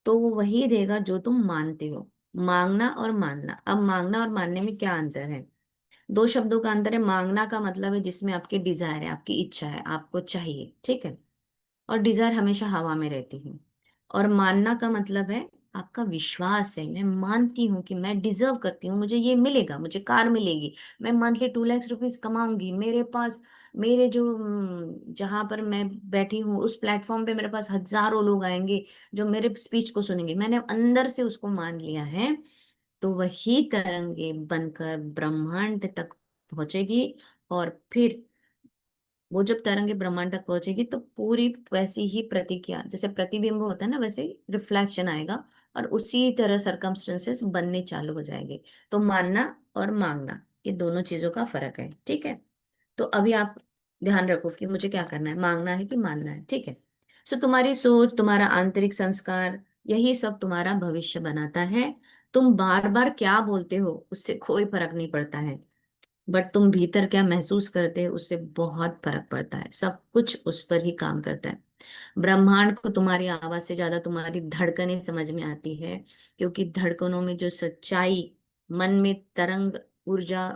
तो वो वही देगा जो तुम मानते हो। मांगना और मानना, अब मांगना और मानने में क्या अंतर है? दो शब्दों का अंतर है। मांगना का मतलब है जिसमें आपकी डिजायर है, आपकी इच्छा है, आपको चाहिए, ठीक है। और डिजायर हमेशा हवा में रहती है। और मानना का मतलब है आपका विश्वास है, मैं मानती हूँ कि मैं डिजर्व करती हूँ, मुझे ये मिलेगा, मुझे कार मिलेगी, मैं मंथली 2 लाख रुपीज कमाऊंगी, मेरे पास, मेरे जो जहां पर मैं बैठी हूँ उस प्लेटफॉर्म पे मेरे पास हजारों लोग आएंगे जो मेरे स्पीच को सुनेंगे। मैंने अंदर से उसको मान लिया है। तो वही तरंगे बनकर ब्रह्मांड तक पहुंचेगी। और फिर वो जब तरंगे ब्रह्मांड तक पहुंचेगी तो पूरी वैसी ही प्रतिक्रिया, जैसे प्रतिबिंब होता है ना, वैसे रिफ्लेक्शन आएगा। और उसी तरह सरकमस्टेंसेस बनने चालू हो जाएंगे। तो मानना और मांगना, ये दोनों चीजों का फर्क है, ठीक है। तो अभी आप ध्यान रखो कि मुझे क्या करना है, मांगना है कि मानना है, ठीक है। सो तुम्हारी सोच, तुम्हारा आंतरिक संस्कार, यही सब तुम्हारा भविष्य बनाता है। तुम बार बार क्या बोलते हो उससे कोई फर्क नहीं पड़ता है, बट तुम भीतर क्या महसूस करते हो उससे बहुत फर्क पड़ता है। सब कुछ उस पर ही काम करता है। ब्रह्मांड को तुम्हारी आवाज से ज्यादा तुम्हारी धड़कनें समझ में आती है। क्योंकि धड़कनों में जो सच्चाई, मन में तरंग, ऊर्जा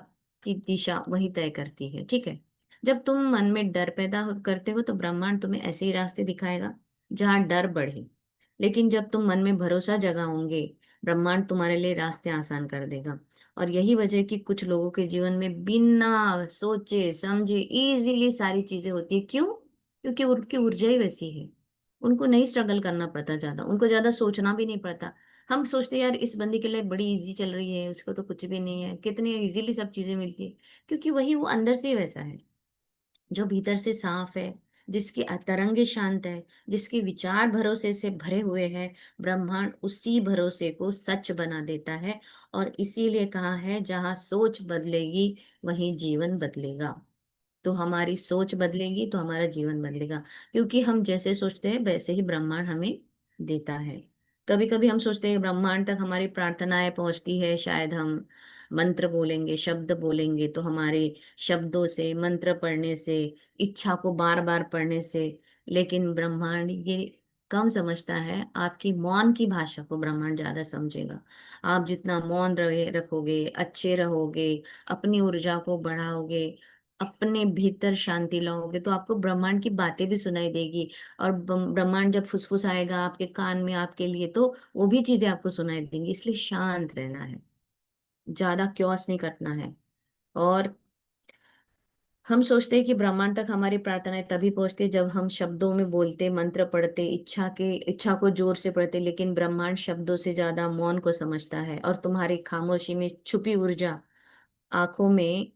की दिशा वही तय करती है, ठीक है। जब तुम मन में डर पैदा करते हो तो ब्रह्मांड तुम्हें ऐसे ही रास्ते दिखाएगा जहां डर बढ़े। लेकिन जब तुम मन में भरोसा जगाओगे, ब्रह्मांड तुम्हारे लिए रास्ते आसान कर देगा। और यही वजह है कि कुछ लोगों के जीवन में बिना सोचे समझे इजीली सारी चीजें होती है। क्यों? क्योंकि उनकी ऊर्जा ही वैसी है। उनको नहीं स्ट्रगल करना पड़ता ज्यादा, उनको ज्यादा सोचना भी नहीं पड़ता। हम सोचते हैं यार इस बंदी के लिए बड़ी इजी चल रही है, उसको तो कुछ भी नहीं है, कितनी इजीली सब चीजें मिलती है। क्योंकि वही वो अंदर से ही वैसा है, जो भीतर से साफ है, जिसकी तरंगे शांत है, जिसके विचार भरोसे से भरे हुए हैं। ब्रह्मांड उसी भरोसे को सच बना देता है। और इसीलिए कहा है जहां सोच बदलेगी वहीं जीवन बदलेगा। तो हमारी सोच बदलेगी तो हमारा जीवन बदलेगा। क्योंकि हम जैसे सोचते हैं वैसे ही ब्रह्मांड हमें देता है। कभी कभी हम सोचते हैं ब्रह्मांड तक हमारी प्रार्थनाएं पहुंचती है, शायद हम मंत्र बोलेंगे, शब्द बोलेंगे, तो हमारे शब्दों से, मंत्र पढ़ने से, इच्छा को बार बार पढ़ने से। लेकिन ब्रह्मांड ये कम समझता है, आपकी मौन की भाषा को ब्रह्मांड ज्यादा समझेगा। आप जितना मौन रहे रखोगे, अच्छे रहोगे, अपनी ऊर्जा को बढ़ाओगे, अपने भीतर शांति लाओगे, तो आपको ब्रह्मांड की बातें भी सुनाई देगी। और ब्रह्मांड जब फुसफुस आएगा आपके कान में आपके लिए, तो वो भी चीजें आपको सुनाई देंगी। इसलिए शांत रहना है, ज्यादा क्योस नहीं करना है। और हम सोचते हैं कि ब्रह्मांड तक हमारी प्रार्थनाएं तभी पहुंचती है जब हम शब्दों में बोलते, मंत्र पढ़ते, इच्छा को जोर से पढ़ते। लेकिन ब्रह्मांड शब्दों से ज्यादा मौन को समझता है। और तुम्हारी खामोशी में छुपी ऊर्जा, आंखों में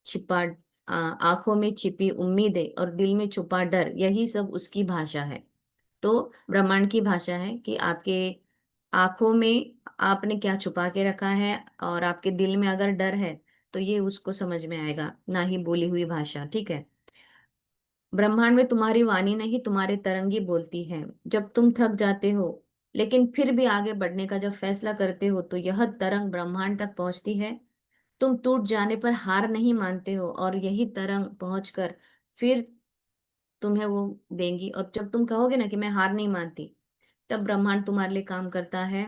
छिपा आंखों में छिपी उम्मीदें और दिल में छुपा डर, यही सब उसकी भाषा है। तो ब्रह्मांड की भाषा है कि आपके आंखों में आपने क्या छुपा के रखा है, और आपके दिल में अगर डर है तो ये उसको समझ में आएगा, ना ही बोली हुई भाषा, ठीक है। ब्रह्मांड में तुम्हारी वाणी नहीं, तुम्हारे तरंगी बोलती है। जब तुम थक जाते हो लेकिन फिर भी आगे बढ़ने का जब फैसला करते हो, तो यह तरंग ब्रह्मांड तक पहुंचती है। तुम टूट जाने पर हार नहीं मानते हो, और यही तरंग पहुंचकर फिर तुम्हें वो देंगी। और जब तुम कहोगे ना कि मैं हार नहीं मानती, तब ब्रह्मांड तुम्हारे लिए काम करता है।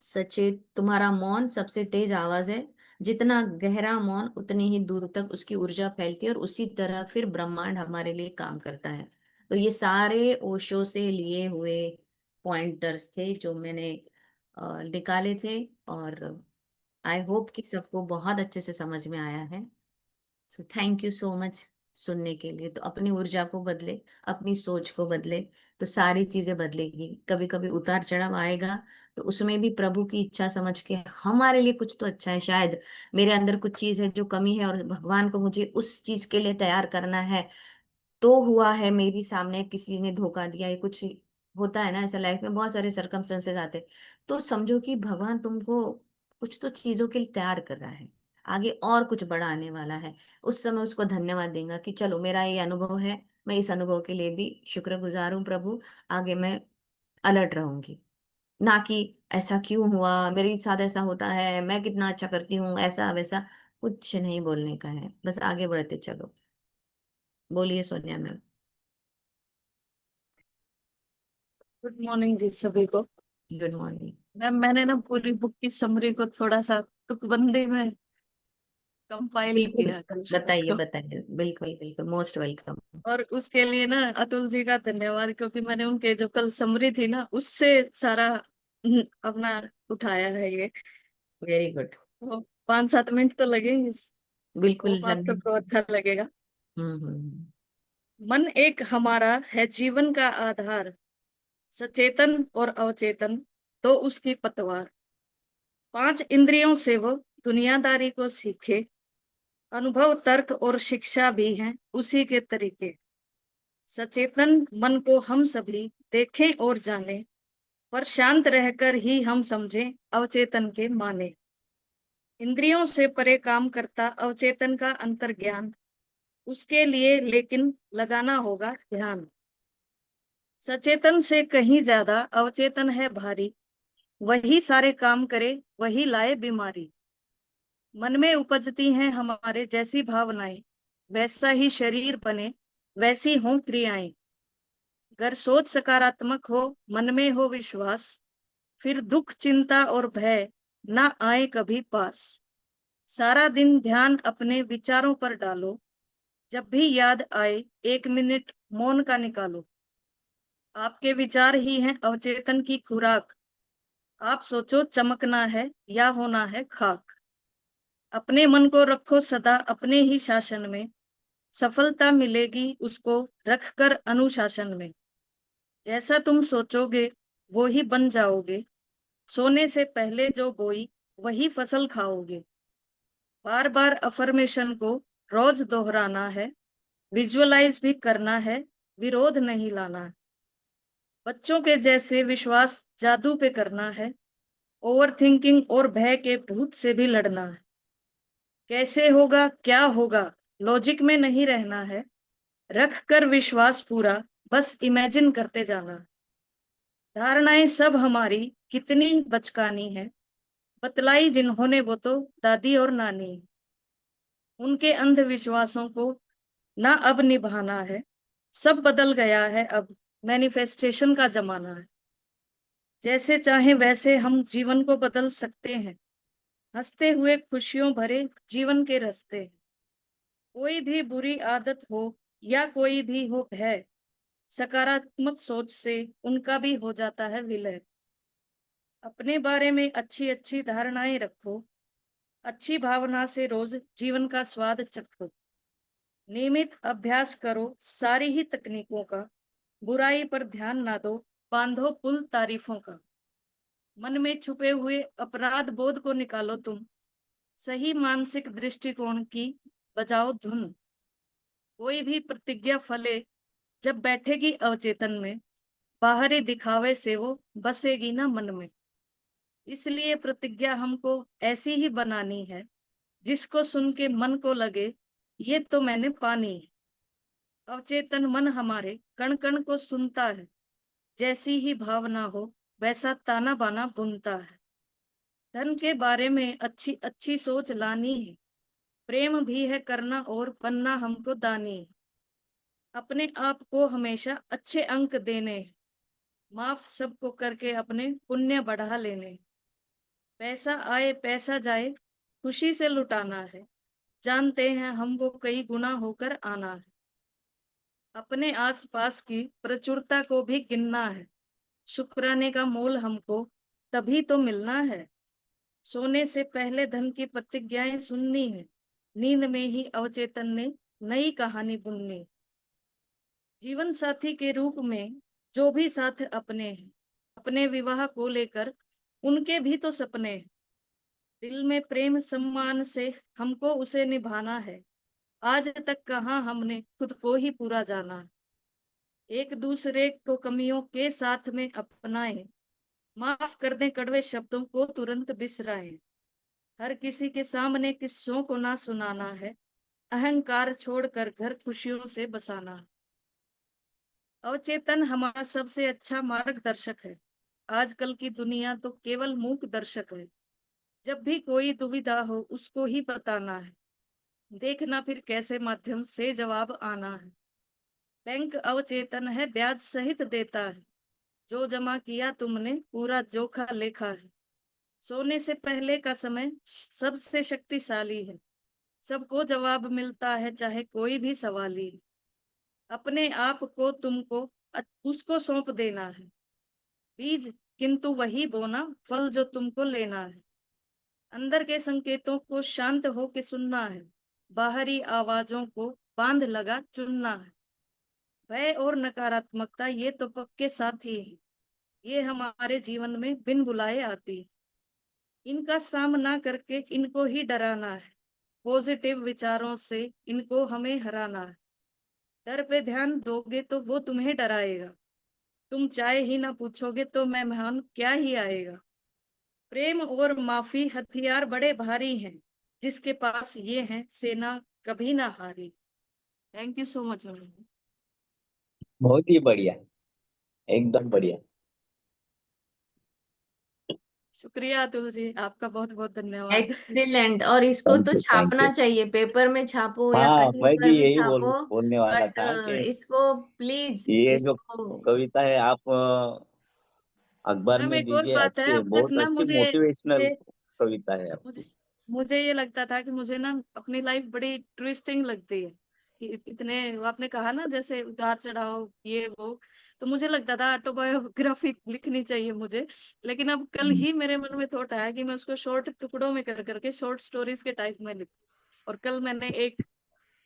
सचेत तुम्हारा मौन सबसे तेज आवाज है। जितना गहरा मौन उतनी ही दूर तक उसकी ऊर्जा फैलती है, और उसी तरह फिर ब्रह्मांड हमारे लिए काम करता है। तो ये सारे ओशो से लिए हुए पॉइंटर्स थे जो मैंने निकाले थे, और आई होप कि सबको बहुत अच्छे से समझ में आया है। So thank you so much सुनने के लिए। तो अपनी ऊर्जा को बदले, अपनी सोच को बदले, तो सारी चीजें बदलेगी। कभी कभी उतार चढ़ाव आएगा, तो उसमें भी प्रभु की इच्छा समझ के हमारे लिए कुछ तो अच्छा है। शायद मेरे अंदर कुछ चीज है जो कमी है, और भगवान को मुझे उस चीज के लिए तैयार करना है। तो हुआ है मेरे सामने किसी ने धोखा दिया, या कुछ होता है ना ऐसा, लाइफ में बहुत सारे सरकमस्टेंसेस आते, तो समझो कि भगवान तुमको कुछ तो चीजों के लिए तैयार कर रहा है। आगे और कुछ बड़ा आने वाला है। उस समय उसको धन्यवाद देगा कि चलो मेरा ये अनुभव है, मैं इस अनुभव के लिए भी शुक्रगुजार हूँ प्रभु। आगे मैं अलर्ट रहूंगी। ना कि ऐसा क्यों हुआ, मेरे साथ ऐसा होता है, मैं कितना अच्छा करती हूँ, ऐसा वैसा कुछ नहीं बोलने का है। बस आगे बढ़ते चलो। बोलिए सोनिया मैम। गुड मॉर्निंग जी सभी को। Good morning. मैम मैंने ना पूरी बुक की समरी को थोड़ा सा तुकबंदी में कंपाइल बिल्कुल, किया कल रात बताइए को। बताइए, बिल्कुल बिल्कुल, मोस्ट वेलकम। और उसके लिए ना अतुल जी का धन्यवाद, क्योंकि मैंने उनके जो कल समरी थी ना उससे सारा अपना उठाया है ये। Very good. तो 5-7 मिनट तो लगेंगे। बिल्कुल होप आप जल्दी। सबको अच्छा लगेगा। हम्म। मन एक हमारा है जीवन का आधार, सचेतन और अवचेतन तो उसकी पतवार। 5 इंद्रियों से वो दुनियादारी को सीखे, अनुभव तर्क और शिक्षा भी हैं उसी के तरीके। सचेतन मन को हम सभी देखें और जाने, पर शांत रहकर ही हम समझें अवचेतन के माने। इंद्रियों से परे काम करता अवचेतन का अंतर्ज्ञान, उसके लिए लेकिन लगाना होगा ध्यान। सचेतन से कहीं ज्यादा अवचेतन है भारी, वही सारे काम करे वही लाए बीमारी। मन में उपजती हैं हमारे जैसी भावनाएं, वैसा ही शरीर बने, वैसी हों क्रियाएं। अगर सोच सकारात्मक हो, मन में हो विश्वास, फिर दुख चिंता और भय ना आए कभी पास। सारा दिन ध्यान अपने विचारों पर डालो, जब भी याद आए 1 मिनट मौन का निकालो। आपके विचार ही हैं अवचेतन की खुराक, आप सोचो चमकना है या होना है खाक। अपने मन को रखो सदा अपने ही शासन में, सफलता मिलेगी उसको रखकर अनुशासन में। जैसा तुम सोचोगे वो ही बन जाओगे, सोने से पहले जो बोई वही फसल खाओगे। बार बार अफर्मेशन को रोज दोहराना है, विजुअलाइज भी करना है, विरोध नहीं लाना है। बच्चों के जैसे विश्वास जादू पे करना है, ओवर थिंकिंग और भय के भूत से भी लड़ना है। कैसे होगा क्या होगा लॉजिक में नहीं रहना है, रख कर विश्वास पूरा बस इमेजिन करते जाना। धारणाएं सब हमारी कितनी बचकानी है, बतलाई जिन्होंने वो तो दादी और नानी। उनके अंधविश्वासों को ना अब निभाना है, सब बदल गया है अब, मैनिफेस्टेशन का जमाना है। जैसे चाहे वैसे हम जीवन को बदल सकते हैं, हंसते हुए खुशियों भरे जीवन के रास्ते। कोई भी बुरी आदत हो या कोई भी हो भय, सकारात्मक सोच से उनका भी हो जाता है विलय। अपने बारे में अच्छी अच्छी धारणाएं रखो, अच्छी भावना से रोज जीवन का स्वाद चखो। नियमित अभ्यास करो सारी ही तकनीकों का, बुराई पर ध्यान ना दो, बांधो पुल तारीफों का। मन में छुपे हुए अपराध बोध को निकालो तुम, सही मानसिक दृष्टिकोण की बजाओ धुन। कोई भी प्रतिज्ञा फले जब बैठेगी अवचेतन में, बाहरी दिखावे से वो बसेगी ना मन में। इसलिए प्रतिज्ञा हमको ऐसी ही बनानी है, जिसको सुन के मन को लगे ये तो मैंने पानी है। अवचेतन मन हमारे कण कण को सुनता है, जैसी ही भावना हो वैसा ताना बाना बुनता है। धन के बारे में अच्छी अच्छी सोच लानी है, प्रेम भी है करना और बनना हमको दानी है। अपने आप को हमेशा अच्छे अंक देने हैं, माफ सबको करके अपने पुण्य बढ़ा लेने। पैसा आए पैसा जाए खुशी से लुटाना है, जानते हैं हम वो कई गुना होकर आना है। अपने आसपास की प्रचुरता को भी गिनना है, शुक्राने का मोल हमको तभी तो मिलना है। सोने से पहले धन की प्रतिज्ञाएं सुननी है, नींद में ही अवचेतन ने नई कहानी बुननी। जीवन साथी के रूप में जो भी साथ अपने हैं, अपने विवाह को लेकर उनके भी तो सपने हैं। दिल में प्रेम सम्मान से हमको उसे निभाना है, आज तक कहाँ हमने खुद को ही पूरा जाना है। एक दूसरे को कमियों के साथ में अपनाएं, माफ कर दें कड़वे शब्दों को तुरंत बिसराएं। हर किसी के सामने किस्सों को ना सुनाना है, अहंकार छोड़कर घर खुशियों से बसाना है। अवचेतन हमारा सबसे अच्छा मार्गदर्शक है, आजकल की दुनिया तो केवल मूक दर्शक है। जब भी कोई दुविधा हो उसको ही बताना है, देखना फिर कैसे माध्यम से जवाब आना है। बैंक अवचेतन है ब्याज सहित देता है, जो जमा किया तुमने पूरा जोखा लेखा है। सोने से पहले का समय सबसे शक्तिशाली है, सबको जवाब मिलता है चाहे कोई भी सवाली है। अपने आप को तुमको उसको सौंप देना है, बीज किंतु वही बोना फल जो तुमको लेना है। अंदर के संकेतों को शांत होके सुनना है, बाहरी आवाजों को बांध लगा चुनना है। भय और नकारात्मकता ये तो पक्के साथी है, ये हमारे जीवन में बिन बुलाए आती है। इनका सामना करके इनको ही डराना है, पॉजिटिव विचारों से इनको हमें हराना है। डर पे ध्यान दोगे तो वो तुम्हें डराएगा, तुम चाहे ही ना पूछोगे तो मेहमान क्या ही आएगा। प्रेम और माफी हथियार बड़े भारी हैं, जिसके पास ये हैं सेना कभी ना हारी। Thank you so much. बहुत ही बढ़िया, एकदम बढ़िया। शुक्रिया अतुल जी, आपका बहुत बहुत धन्यवाद। एक्सीलेंट। और इसको तो थैंक छापना यू। चाहिए, पेपर में छापो या हाँ, कहीं मैं पर भी भी यही छापो। बोलने वाला बट था कि इसको प्लीज ये जो इसको। कविता है आप अखबार मैम में एक और दीजिए, बात है, अच्छी, अब तक बहुत ना अच्छी मोटिवेशनल मुझे कविता है मुझे आपकी। मुझे ये लगता था कि मुझे ना अपनी लाइफ बड़ी ट्विस्टिंग लगती है, कि इतने आपने कहा ना जैसे उतार चढ़ाव ये वो, तो मुझे लगता था ऑटोबायोग्राफी लिखनी चाहिए मुझे। लेकिन अब कल ही मेरे मन में थॉट आया कि मैं उसको शॉर्ट टुकड़ों में कर करके शॉर्ट स्टोरीज के टाइप में लिखूं, और कल मैंने एक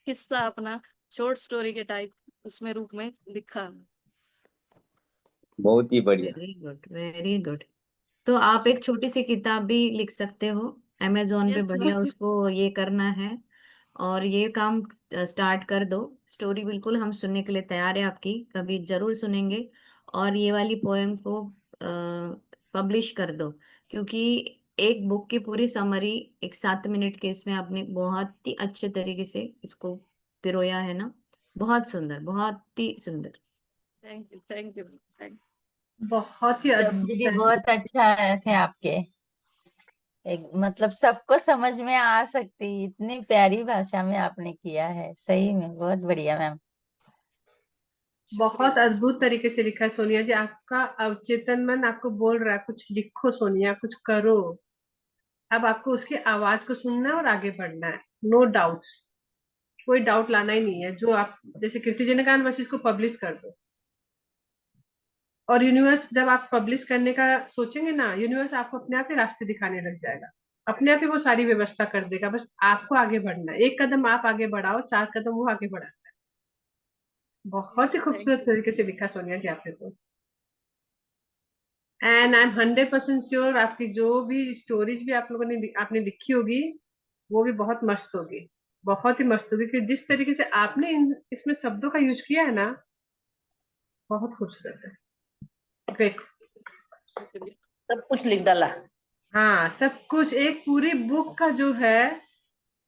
किस्सा अपना शॉर्ट स्टोरी के टाइप उसमें रूप में लिखा। बहुत ही बढ़िया। Very good, very good. तो आप एक छोटी सी किताब भी लिख सकते हो, अमेजोन पे यस बढ़िया मैम। उसको ये करना है। और ये काम स्टार्ट कर दो। स्टोरी बिल्कुल हम सुनने के लिए तैयार है आपकी, कभी जरूर सुनेंगे। और ये वाली पोएम को पब्लिश कर दो, क्योंकि एक बुक की पूरी समरी एक 7 मिनट के इसमें आपने बहुत ही अच्छे तरीके से इसको पिरोया है ना। बहुत सुंदर, बहुत ही सुंदर। Thank you thank you thank. बहुत ही शब्द भी अद्भुत है। बहुत अच्छा थे आपके, एक मतलब सबको समझ में आ सकती इतनी प्यारी भाषा में आपने किया है, सही में बहुत बढ़िया मैम। शुक्रिया। बहुत अद्भुत तरीके से लिखा है सोनिया जी। आपका अवचेतन मन आपको बोल रहा है कुछ लिखो सोनिया, कुछ करो। अब आपको उसकी आवाज को सुनना है और आगे बढ़ना है। नो डाउट, कोई डाउट लाना ही नहीं है। जो आप जैसे कीर्ति जी ने कहा, बस इसको पब्लिश कर दो। और यूनिवर्स, जब आप पब्लिश करने का सोचेंगे ना, यूनिवर्स आपको अपने आप ही रास्ते दिखाने लग जाएगा। अपने आप ही वो सारी व्यवस्था कर देगा, बस आपको आगे बढ़ना है। एक कदम आप आगे बढ़ाओ, 4 कदम वो आगे बढ़ा। बहुत ही थैंक खूबसूरत यू। तरीके से लिखा सोनिया जी आपने तो। एंड आई एम 100% श्योर आपकी जो भी स्टोरीज भी आप लोगों ने आपने लिखी होगी, वो भी बहुत मस्त होगी। बहुत ही मस्त होगी, कि जिस तरीके से आपने इसमें शब्दों का यूज किया है ना, बहुत खूबसूरत है। ग्रेट। शुक्रिया। सब कुछ लिख डाला। हाँ, सब कुछ एक पूरी बुक का जो है,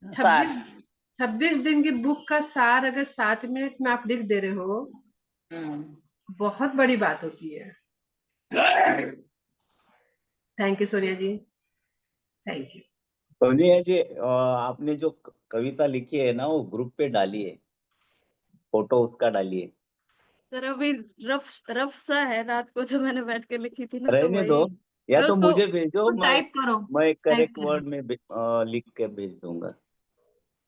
सार। 26 दिन की बुक का सार अगर 7 मिनट में आप लिख दे रहे हो, बहुत बड़ी बात होती है। Thank you Sonia ji, thank you. Sonia ji, आपने जो कविता लिखी है ना, वो ग्रुप पे डाली है, फोटो उसका डालिए। सर अभी रफ रफ सा है, रात को जो मैंने बैठ के लिखी थी ना, तो रहने दो, वही या मैं तो उसको मुझे भेजो, टाइप करो, मैं टाइप करेक्ट करो। वर्ड में लिख के भेज दूंगा।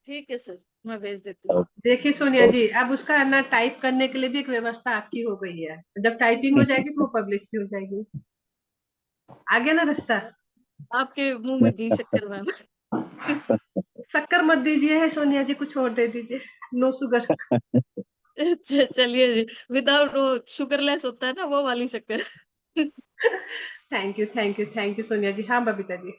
ठीक है सर, मैं भेज देती हूँ। देखिए सोनिया ओके। जी, अब उसका ना टाइप करने के लिए भी एक व्यवस्था आपकी हो गई है। जब टाइपिंग हो जाएगी तो वो पब्लिश भी हो जाएगी। आ गया ना रास्ता। आपके मुंह में घी शक्कर मैम। शक्कर मत दीजिए है सोनिया जी, कुछ और दे दीजिए, नो शुगर। चलिए जी, विदाउट वो शुगरलेस होता है ना, वो वाली शक्कर। Thank you, thank you, thank you Sonia ji. हाँ बबीता जी।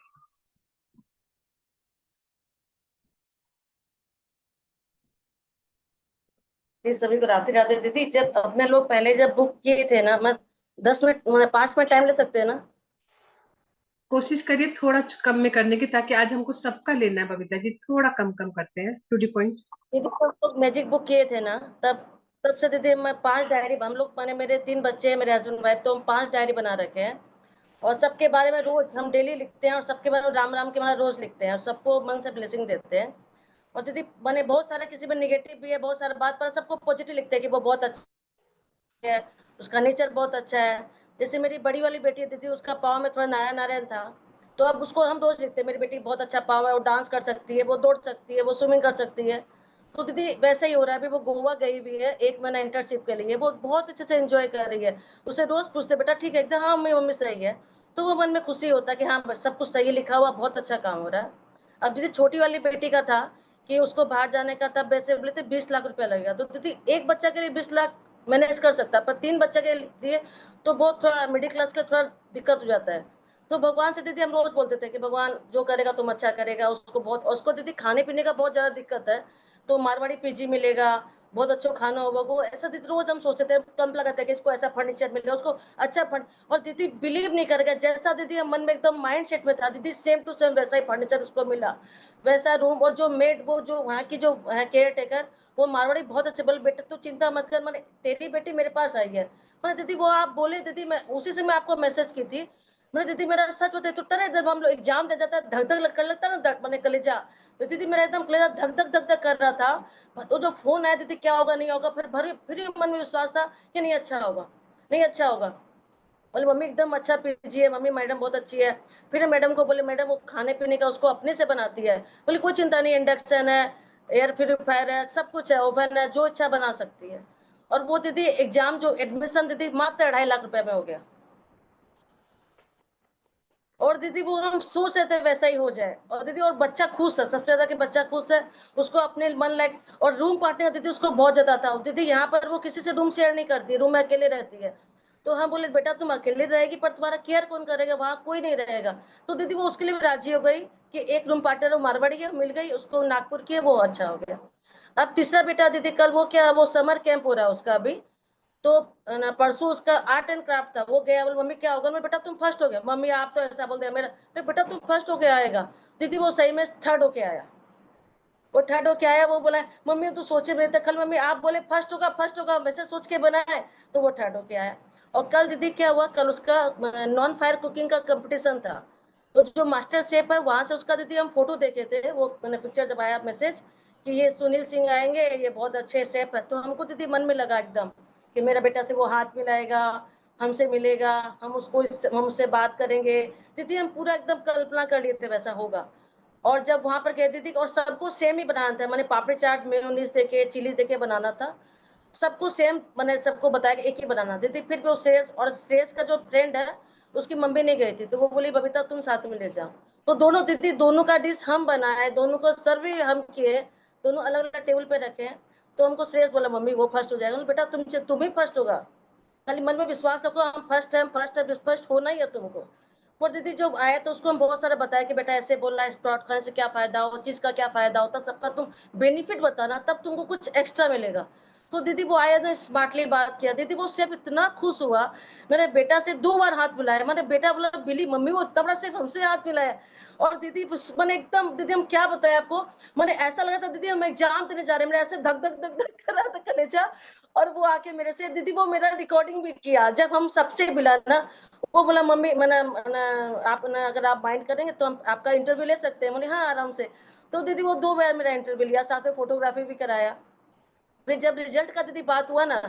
ये सभी को राधे राधे। दीदी, जब अपने लोग पहले जब बुक किए थे ना, मैं 10 मिनट 5 मिनट टाइम ले सकते हैं ना? कोशिश करिए थोड़ा कम में करने की, ताकि आज हमको सबका लेना है बबीता जी। थोड़ा कम कम करते हैं, टू दी पॉइंट। दीदी, जब लोग मैजिक बुक किए थे ना, तब तब से दीदी मैं 5 डायरी, हम लोग माने मेरे 3 बच्चे हैं, मेरे हस्बैंड वाइफ, तो हम 5 डायरी बना रखे हैं। और सबके बारे में रोज हम डेली लिखते हैं, और सबके बारे में राम राम के बारे में रोज लिखते हैं, और सबको मन से ब्लेसिंग देते हैं। और दीदी मैंने बहुत सारा, किसी में निगेटिव भी है, बहुत सारा बात पर सबको पॉजिटिव लिखते हैं कि वो बहुत अच्छा है, उसका नेचर बहुत अच्छा है। जैसे मेरी बड़ी वाली बेटी है दीदी, उसका पाँव में थोड़ा नाया नारायण था, तो अब उसको हम रोज लिखते हैं, मेरी बेटी बहुत अच्छा पाँव है, वो डांस कर सकती है, वो दौड़ सकती है, वो स्विमिंग कर सकती है। तो दीदी वैसे ही हो रहा है। अभी वो गोवा गई हुई है 1 महीना इंटर्नशिप के लिए, वो बहुत अच्छे से एंजॉय कर रही है। उसे रोज पूछते, बेटा ठीक है एकदम? हाँ मम्मी, मम्मी सही है। तो वो मन में खुशी होता है कि हाँ बस सब कुछ सही लिखा हुआ, बहुत अच्छा काम हो रहा है। अब दीदी छोटी वाली बेटी का था कि उसको बाहर जाने का, तब वैसे बोले थे 20 लाख रुपया लगेगा। तो दीदी एक बच्चा के लिए 20 लाख मैनेज कर सकता, पर 3 बच्चे के लिए तो बहुत, थोड़ा मिडिल क्लास का थोड़ा दिक्कत हो जाता है। तो भगवान से दीदी हम रोज बोलते थे कि भगवान जो करेगा तुम अच्छा करेगा। उसको बहुत, उसको दीदी खाने पीने का बहुत ज्यादा दिक्कत है, तो मारवाड़ी पीजी मिलेगा, बहुत अच्छा खाना होगा वो, ऐसा दीदी रोज हम सोचते थे, कम लगाते कि इसको ऐसा फर्नीचर मिलेगा, उसको अच्छा और दीदी बिलीव नहीं करेगा, जैसा दीदी मन में एकदम माइंड सेट में था दीदी, सेम टू सेम वैसा ही फर्नीचर उसको मिला, वैसा रूम। और जो मेड, वो जो वहाँ की जो है केयर टेकर, वो मारवाड़ी बहुत अच्छे। बोले बेटा तू चिंता मत कर, मैंने तेरी बेटी मेरे पास आई है। मैंने दीदी वो आप बोले दीदी, मैं उसी से मैं आपको मैसेज की थी। मैंने दीदी मेरा सच बताए तो ना, जब हम लोग एग्जाम दे जाता है धक धक कर लगता है ना, मैंने कलेजा, तो दीदी मेरा एकदम कलेजा धक धक धक धक कर रहा था। तो जो फोन आया दीदी, क्या होगा नहीं होगा, फिर मन में विश्वास था कि नहीं अच्छा होगा, नहीं अच्छा होगा। बोले मम्मी एकदम अच्छा पीजिए, मम्मी मैडम बहुत अच्छी है। फिर मैडम को बोले, मैडम वो खाने पीने का उसको अपने से बनाती है। बोले कोई चिंता नहीं, इंडक्शन है, एयर प्यूरिफायर है, सब कुछ है, ओवन है, जो इच्छा बना सकती है। और वो दीदी एग्जाम जो एडमिशन दीदी मात्र 2.5 लाख रुपए में हो गया। और दीदी वो हम सोच रहे थे वैसा ही हो जाए। और दीदी और बच्चा खुश है, सबसे ज्यादा कि बच्चा खुश है, उसको अपने मन लायक। और रूम पार्टनर दीदी उसको बहुत ज्यादा था। दीदी यहाँ पर वो किसी से रूम शेयर नहीं करती, रूम में अकेले रहती है। तो हम बोले बेटा तुम अकेले रहेगी, पर तुम्हारा केयर कौन करेगा, वहाँ कोई नहीं रहेगा। तो दीदी वो उसके लिए भी राजी हो गई कि एक रूम पार्टनर वो मारवाड़ी है, मिल गई उसको, नागपुर की है, वो अच्छा हो गया। अब तीसरा बेटा दीदी, कल वो क्या, वो समर कैंप हो रहा है उसका अभी। तो परसों उसका आर्ट एंड क्राफ्ट था, वो गया। बोले मम्मी क्या होगा, मैं बेटा तुम फर्स्ट हो गया। मम्मी आप तो ऐसा बोल दिया मेरा बेटा, तुम फर्स्ट होके आएगा। दीदी वो सही में थर्ड होके आया। वो थर्ड होके आया, वो बोला मम्मी तो सोचे मेरे थे, कल मम्मी आप बोले फर्स्ट होगा फर्स्ट होगा, वैसे सोच के बनाए, तो वो थर्ड होके आया। और कल दीदी क्या हुआ, कल उसका नॉन फायर कुकिंग का कंपटीशन था। तो जो मास्टर शेफ है वहां से उसका दीदी हम फोटो देखे थे, वो मैंने पिक्चर जब आया मैसेज कि ये सुनील सिंह आएंगे, ये बहुत अच्छे शेफ है। तो हमको दीदी मन में लगा एकदम कि मेरा बेटा से वो हाथ मिलाएगा, हमसे मिलेगा, हम उससे बात करेंगे। दीदी हम पूरा एकदम कल्पना कर लिए थे वैसा होगा। और जब वहां पर गए दीदी, और सबको सेम ही बनाना था, मैंने पापड़ी चाट मेयोनीज देके, चिली देके बनाना था, सबको सेम, मैंने सबको बताया कि एक ही बनाना। दीदी फिर भी वो श्रेयस, और श्रेयस का जो फ्रेंड है उसकी मम्मी नहीं गई थी, तो वो बोली बबीता तुम साथ में ले जाओ। तो दोनों दीदी, दोनों का डिश हम बनाए, दोनों को सर्व भी हम किए, दोनों अलग अलग टेबल पे रखे। तो हमको श्रेयस बोला मम्मी वो फर्स्ट हो जाएगा। बेटा तुम ही फर्स्ट होगा, खाली मन में विश्वास रखो, हम फर्स्ट है, फर्स्ट है, फर्स्ट होना ही है तुमको। और दीदी जब आया तो उसको हम बहुत सारा बताया कि बेटा ऐसे बोलना है, स्प्राउट खाने से क्या फायदा हो, चीज का क्या फायदा होता, सबका तुम बेनिफिट बताना, तब तुमको कुछ एक्स्ट्रा मिलेगा। तो दीदी वो आया तो स्मार्टली बात किया। दीदी वो शेफ इतना खुश हुआ, मेरे बेटा से 2 बार हाथ मिलाया। मैंने बेटा बोला बिली मम्मी वो इतना बड़ा शेफ हमसे हाथ मिलाया। और दीदी मैंने एकदम, दीदी हम क्या बताए आपको, मैंने ऐसा लगा था दीदी हम एग्जाम देने जा रहे हैं, मेरे ऐसे धक धक धक धक कर रहा था कलेजा। और वो आके मेरे से दीदी, वो मेरा रिकॉर्डिंग भी किया जब हम सबसे मिला ना। वो बोला मम्मी मैंने आप ना, अगर आप माइंड करेंगे तो हम आपका इंटरव्यू ले सकते हैं। मैंने हाँ आराम से। तो दीदी वो 2 बार मेरा इंटरव्यू लिया, साथ में फोटोग्राफी भी कराया। फिर जब रिजल्ट का दीदी बात हुआ ना,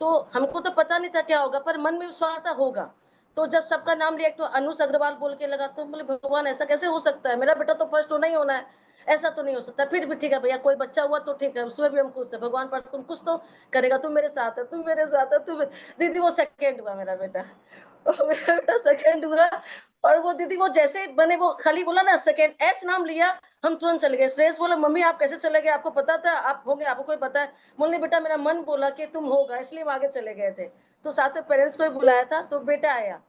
तो हमको तो पता नहीं था क्या होगा, पर मन में विश्वास था होगा। तो जब सबका नाम लिया, एक तो अनुज अग्रवाल बोल के लगा, तो बोले भगवान ऐसा कैसे हो सकता है, मेरा बेटा तो फर्स्ट होना ही होना है, ऐसा तो नहीं हो सकता। फिर भी ठीक है भैया, कोई बच्चा हुआ तो ठीक है, उसमें भी हम खुश है, भगवान पर तुम कुछ तो करेगा, तुम मेरे साथ है, तुम मेरे साथ है, तुम। दीदी वो सेकेंड हुआ मेरा बेटा, मेरा बेटा सेकेंड हुआ। और वो दीदी वो जैसे मैंने वो खाली बोला ना सेकेंड, एस नाम लिया, हम तुरंत चले गए। श्रेयस बोला मम्मी आप कैसे चले गए, आपको पता था आप होंगे, आपको कोई पता है? बोलने बेटा मेरा मन बोला कि तुम होगा, इसलिए हम आगे चले गए थे। तो साथ में पेरेंट्स को भी बुलाया था, तो बेटा आया,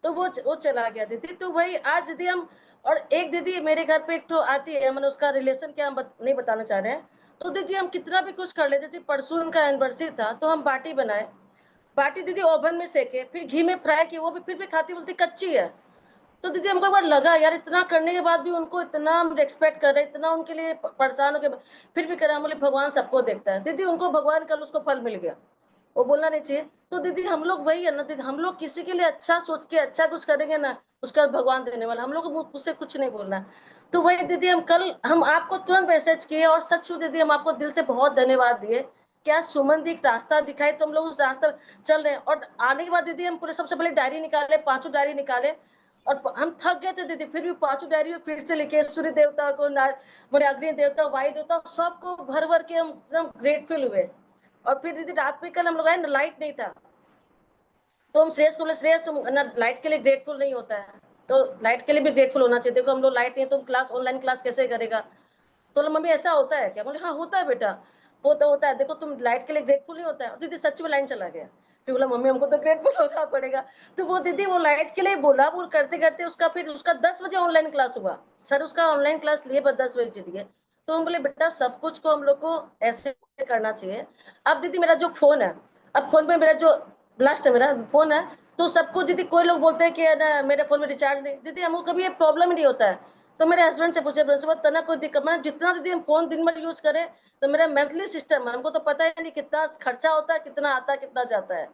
तो वो चला गया दीदी। तो वही आज दीदी हम, और एक दीदी मेरे घर पे एक तो आती है, मैंने उसका रिलेशन क्या हम नहीं बताना चाह रहे हैं। तो दीदी हम कितना भी कुछ कर लेते थे, परसों उनका एनिवर्सरी था, तो हम बाटी बनाए, बाटी दीदी ओवन में सेके, फिर घी में फ्राई की, वो भी फिर भी खाती, बोलती कच्ची है। तो दीदी हमको एक बार लगा यार, इतना करने के बाद भी उनको इतना हम रिस्पेक्ट कर रहे, इतना उनके लिए परेशान हो के फिर भी कर रहे हैं। बोले भगवान सबको देखता है दीदी, उनको भगवान कल उसको फल मिल गया, वो बोलना नहीं चाहिए। तो दीदी हम लोग वही है ना दीदी, हम लोग किसी के लिए अच्छा सोच के अच्छा कुछ करेंगे ना, उसका भगवान देने वाला, हम लोग को उससे कुछ नहीं बोलना। तो वही दीदी हम कल हम आपको तुरंत मैसेज किए, और सच में दीदी हम आपको दिल से बहुत धन्यवाद दिए। क्या सुमन दी एक रास्ता दिखाई, तो हम लोग उस रास्ते चल रहे हैं। और आने के बाद दीदी हम पूरे सबसे पहले डायरी निकाले, 5 डायरी निकाले, और हम थक गए थे दीदी, फिर भी 5 डायरी में फिर से लिखे, सूर्य देवता को, मेरे अग्नि देवता, वायु देवता, सबको भर भर के हम एकदम ग्रेटफुल हुए। और फिर दीदी रात में कल हम लोग आए ना, लाइट नहीं था, तो हम श्रेयस को बोले श्रेयस तुम ना लाइट के लिए ग्रेटफुल नहीं होता है, तो लाइट के लिए भी ग्रेटफुल होना चाहिए, देखो हम लोग लाइट नहीं है, तुम क्लास ऑनलाइन क्लास कैसे करेगा? तो बोले मम्मी ऐसा होता है क्या? बोले हाँ होता है बेटा, होता है, देखो तुम लाइट के लिए ग्रेटफुल नहीं होता है। और दीदी सच में लाइन चला गया, फिर बोला मम्मी हमको तो ग्रेटफुल होना पड़ेगा। तो वो दीदी वो लाइट के लिए बोला, वो करते करते उसका फिर उसका 10 बजे ऑनलाइन क्लास हुआ, सर उसका ऑनलाइन क्लास लिए पर 10 बजे लिए। तो हम बोले बेटा सब कुछ को हम लोग को ऐसे करना चाहिए। अब दीदी मेरा जो फोन है, अब फोन में मेरा जो लास्ट है मेरा फोन है, तो सबको दीदी कोई लोग बोलते हैं कि ना मेरे फोन में रिचार्ज नहीं, दीदी हमको कभी ये प्रॉब्लम ही नहीं होता है। तो मेरे हस्बैंड से पूछे, तना कोई दिक्कत, मैं जितना दीदी हम फोन दिन भर यूज करें, तो मेरा मंथली सिस्टम है, हमको तो पता ही नहीं कितना खर्चा होता है, कितना आता है, कितना जाता है।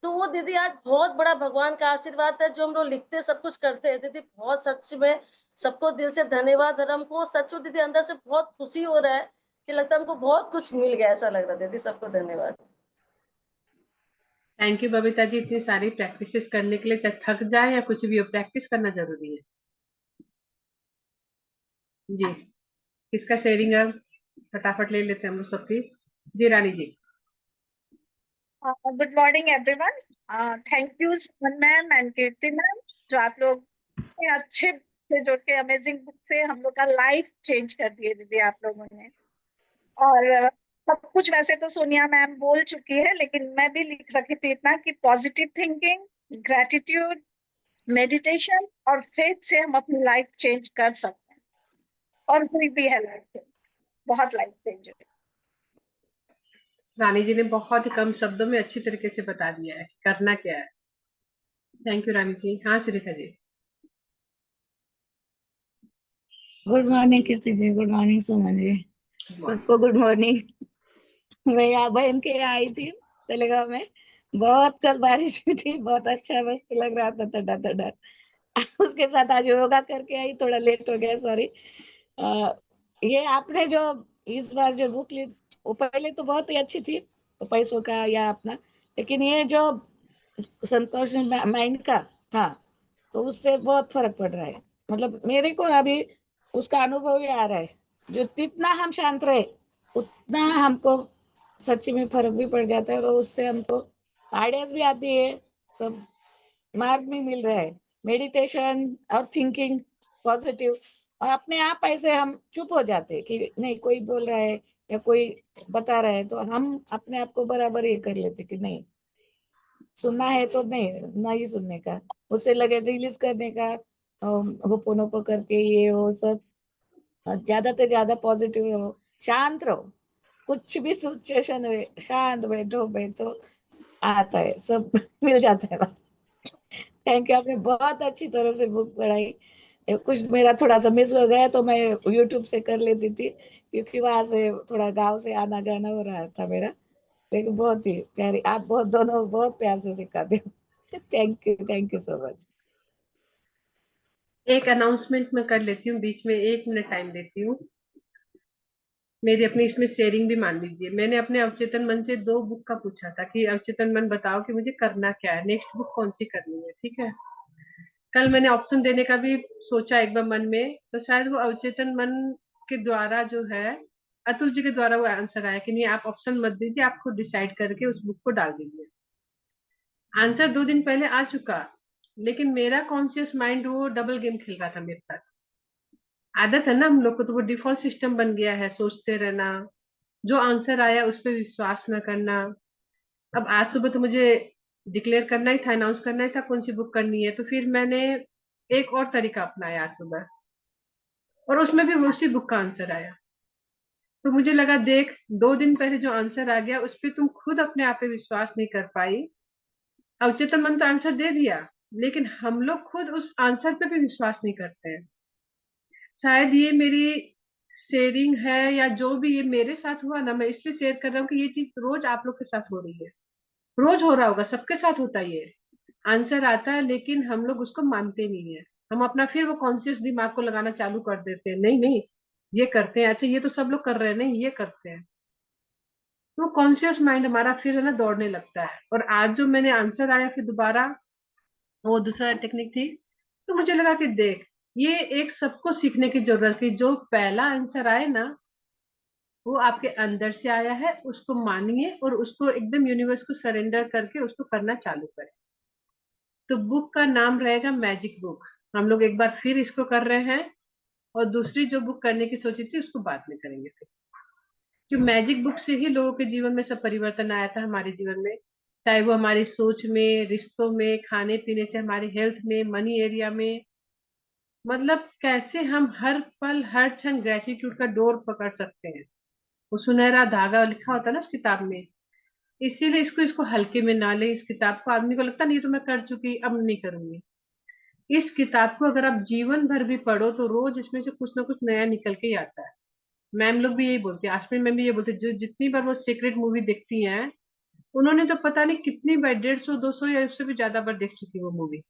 तो वो दीदी आज बहुत बड़ा भगवान का आशीर्वाद है, जो हम लोग लिखते सब कुछ करते हैं दीदी, बहुत सच में सबको दिल से धन्यवाद। और हमको सच में दीदी अंदर से बहुत खुशी हो रहा है कि लगता है हमको बहुत कुछ मिल गया, ऐसा लग रहा है दीदी, सबको धन्यवाद। थैंक यू बबीता जी, इतनी सारी प्रैक्टिस करने के लिए, चाहे थक जाए या कुछ भी हो, प्रैक्टिस करना जरूरी है जी। किसका शेयरिंग है, फटाफट ले लेते हैं हम लोग सबकी। जी Rani ji. Good morning everyone. Thank you Suman ma'am and Kirti ma'am, जो आप लोग इतने अच्छे से जुड़ के अमेजिंग बुक से हम लोग का लाइफ चेंज कर दिए दीदी आप लोगों ने। और सब कुछ वैसे तो सोनिया मैम बोल चुकी है, लेकिन मैं भी लिख रखी थी इतना कि पॉजिटिव थिंकिंग, ग्रेटिट्यूड, मेडिटेशन और फेथ से हम अपनी लाइफ चेंज कर सकते हैं, और हुई भी है लाइफ चेंज, बहुत लाइफ चेंज हुई। रानी जी ने बहुत ही कम शब्दों में अच्छी तरीके से बता दिया है करना क्या है। थैंक यू रानी जी। हाँ सुरेखा जी। गुड मॉर्निंग कीर्ति जी, गुड मॉर्निंग सुमन जी, सबको गुड मॉर्निंग। मैं यहाँ बहन के यहाँ आई थी तेलगांव में, बहुत कल बारिश हुई थी, बहुत अच्छा मस्त लग रहा था, ठंडा ठंडा। उसके साथ आज योगा करके आई, थोड़ा लेट हो गया, सॉरी। ये आपने जो इस बार जो बुक ली, वो पहले तो बहुत ही अच्छी थी, तो पैसों का या अपना, लेकिन ये जो संतोष माइंड का था, तो उससे बहुत फर्क पड़ रहा है। मतलब मेरे को अभी उसका अनुभव ही आ रहा है, जो जितना हम शांत रहे उतना हमको सच्ची में फर्क भी पड़ जाता है, और उससे हमको आइडियाज भी आती है, सब मार्ग भी मिल रहा है, मेडिटेशन और थिंकिंग पॉजिटिव। और अपने आप ऐसे हम चुप हो जाते हैं कि नहीं कोई बोल रहा है या कोई बता रहा है, तो हम अपने आप को बराबर ये कर लेते कि नहीं सुनना है तो नहीं सुनने का, उससे लगे रिलीज करने का, होपोनोपो करके ये वो सब, ज्यादा से ज्यादा पॉजिटिव रहो, शांत रहो, कुछ भी सिचुएशन है शांत बैठो बैठो, आता है सब मिल जाता है। थैंक यू, आपने बहुत अच्छी तरह से बुक पढ़ाई। कुछ मेरा थोड़ा सा मिस हो गया तो मैं यूट्यूब से कर लेती थी, क्योंकि वहां से थोड़ा गांव से आना जाना हो रहा था मेरा, लेकिन बहुत ही प्यारी, आप बहुत दोनों बहुत प्यार से सिखाते हो। Thank you so much. एक अनाउंसमेंट मैं कर लेती हूँ बीच में, 1 मिनट टाइम देती हूँ। मेरी अपनी इसमें शेयरिंग भी मान लीजिए। मैंने अपने अवचेतन मन से 2 बुक का पूछा था कि अवचेतन मन बताओ कि मुझे करना क्या है, नेक्स्ट बुक कौन सी करनी है, ठीक है। कल मैंने ऑप्शन देने का भी सोचा एक बार मन में, तो शायद वो अवचेतन मन के द्वारा जो है, अतुल जी के द्वारा वो आंसर आया कि नहीं आप ऑप्शन मत दीजिए, आप खुद डिसाइड करके उस बुक को डाल दीजिए। आंसर 2 दिन पहले आ चुका, लेकिन मेरा कॉन्शियस माइंड वो डबल गेम खेल रहा था मेरे साथ। आदत है ना हम लोग को, तो वो डिफॉल्ट सिस्टम बन गया है सोचते रहना, जो आंसर आया उस पर विश्वास न करना। अब आज सुबह तो मुझे डिक्लेयर करना ही था, अनाउंस करना ही था कौन सी बुक करनी है, तो फिर मैंने एक और तरीका अपनाया आज सुबह, और उसमें भी उसी बुक का आंसर आया। तो मुझे लगा देख, 2 दिन पहले जो आंसर आ गया उस पर तुम खुद अपने आप पे विश्वास नहीं कर पाई। अवचेतन मन तो आंसर दे दिया, लेकिन हम लोग खुद उस आंसर पे भी विश्वास नहीं करते हैं। शायद ये मेरी शेयरिंग है, या जो भी ये मेरे साथ हुआ ना, मैं इसलिए शेयर कर रहा हूँ कि ये चीज रोज आप लोग के साथ हो रही है, रोज हो रहा होगा, सबके साथ होता है। ये आंसर आता है लेकिन हम लोग उसको मानते नहीं है। हम अपना फिर वो कॉन्शियस दिमाग को लगाना चालू कर देते हैं, नहीं नहीं ये करते हैं, अच्छा ये तो सब लोग कर रहे हैं, नहीं ये करते हैं। तो कॉन्शियस माइंड हमारा फिर है ना दौड़ने लगता है। और आज जो मैंने आंसर आया फिर दोबारा, वो दूसरा टेक्निक थी, तो मुझे लगा कि देख, ये एक सबको सीखने की जरूरत है। जो पहला आंसर आए ना, वो आपके अंदर से आया है, उसको मानिए और उसको एकदम यूनिवर्स को सरेंडर करके उसको करना चालू करें। तो बुक का नाम रहेगा मैजिक बुक। हम लोग एक बार फिर इसको कर रहे हैं, और दूसरी जो बुक करने की सोची थी उसको बाद में करेंगे फिर। जो मैजिक बुक से ही लोगों के जीवन में सब परिवर्तन आया था हमारे जीवन में, चाहे वो हमारी सोच में, रिश्तों में, खाने पीने से, हमारी हेल्थ में, मनी एरिया में। मतलब कैसे हम हर पल हर क्षण ग्रेटिट्यूड का डोर पकड़ सकते हैं, वो सुनहरा धागा लिखा होता है ना उस किताब में। इसीलिए इसको इसको हल्के में ना ले। इस किताब को आदमी को लगता नहीं, तो मैं कर चुकी, अब नहीं करूंगी। इस किताब को अगर आप जीवन भर भी पढ़ो तो रोज इसमें से कुछ ना कुछ नया निकल के ही आता है। मैम लोग भी यही बोलती है, आश्विन मैम भी ये बोलते हैं, जो जितनी बार वो सीक्रेट मूवी देखती हैं, उन्होंने तो पता नहीं कितनी बार, 150 200 या उससे भी ज्यादा बार देख चुकी वो मूवी।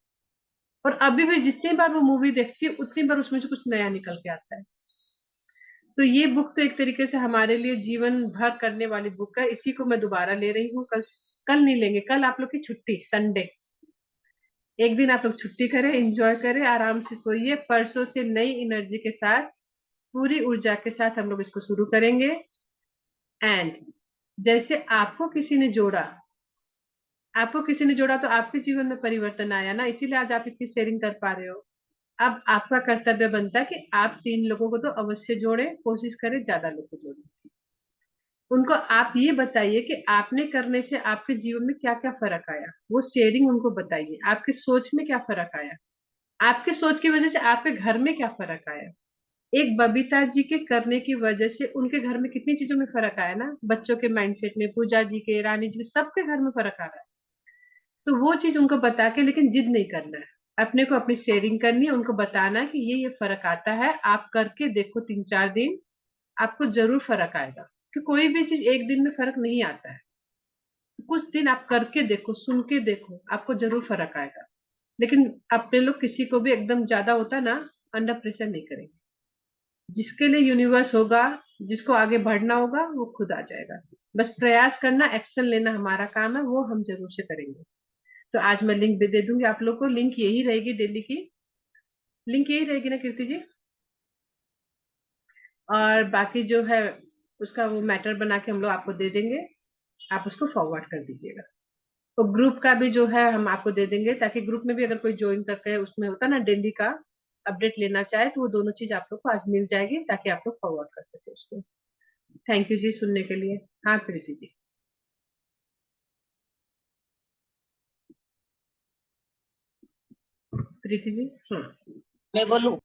और अभी भी जितनी बार वो मूवी देखती है उतनी बार उसमें से कुछ नया निकल के आता है। तो ये बुक तो एक तरीके से हमारे लिए जीवन भर करने वाली बुक है। इसी को मैं दोबारा ले रही हूँ। कल, कल नहीं लेंगे, कल आप लोग की छुट्टी, संडे, एक दिन आप लोग छुट्टी करें, एंजॉय करें, आराम से सोइए। परसों से नई एनर्जी के साथ, पूरी ऊर्जा के साथ हम लोग इसको शुरू करेंगे। एंड जैसे आपको किसी ने जोड़ा तो आपके जीवन में परिवर्तन आया ना, इसीलिए आज आप इतनी शेयरिंग कर पा रहे हो। अब आपका कर्तव्य बनता है कि आप 3 लोगों को तो अवश्य जोड़ें, कोशिश करें ज्यादा लोग को जोड़ें। उनको आप ये बताइए कि आपने करने से आपके जीवन में क्या क्या फर्क आया, वो शेयरिंग उनको बताइए। आपकी सोच में क्या फर्क आया, आपकी सोच की वजह से आपके घर में क्या फर्क आया। एक बबीता जी के करने की वजह से उनके घर में कितनी चीजों में फर्क आया ना, बच्चों के माइंडसेट में, पूजा जी के, रानी जी के, सबके घर में फर्क आ रहा है। तो वो चीज उनको बता के, लेकिन जिद नहीं करना है, अपने को अपनी शेयरिंग करनी है, उनको बताना है कि ये फर्क आता है, आप करके देखो 3 4 दिन, आपको जरूर फर्क आएगा। कि कोई भी चीज एक दिन में फर्क नहीं आता है, कुछ दिन आप करके देखो, सुन के देखो, आपको जरूर फर्क आएगा। लेकिन अपने लोग किसी को भी एकदम ज्यादा होता ना, अंडर प्रेशर नहीं करेंगे। जिसके लिए यूनिवर्स होगा, जिसको आगे बढ़ना होगा, वो खुद आ जाएगा। बस प्रयास करना, एक्शन लेना हमारा काम है, वो हम जरूर से करेंगे। तो आज मैं लिंक भी दे दूंगी आप लोग को। लिंक यही रहेगी डेली की, लिंक यही रहेगी ना कीर्ति जी। और बाकी जो है उसका वो मैटर बना के हम लोग आपको दे देंगे, आप उसको फॉरवर्ड कर दीजिएगा। तो ग्रुप का भी जो है हम आपको दे देंगे, ताकि ग्रुप में भी अगर कोई ज्वाइन करके उसमें होता ना डेली का अपडेट लेना चाहे, तो वो दोनों चीज आप लोग को आज मिल जाएगी, ताकि आप लोग फॉरवर्ड कर सके उसको। थैंक यू जी सुनने के लिए। हाँ प्रीति जी। प्रीति जी हाँ। मैं बोलूं,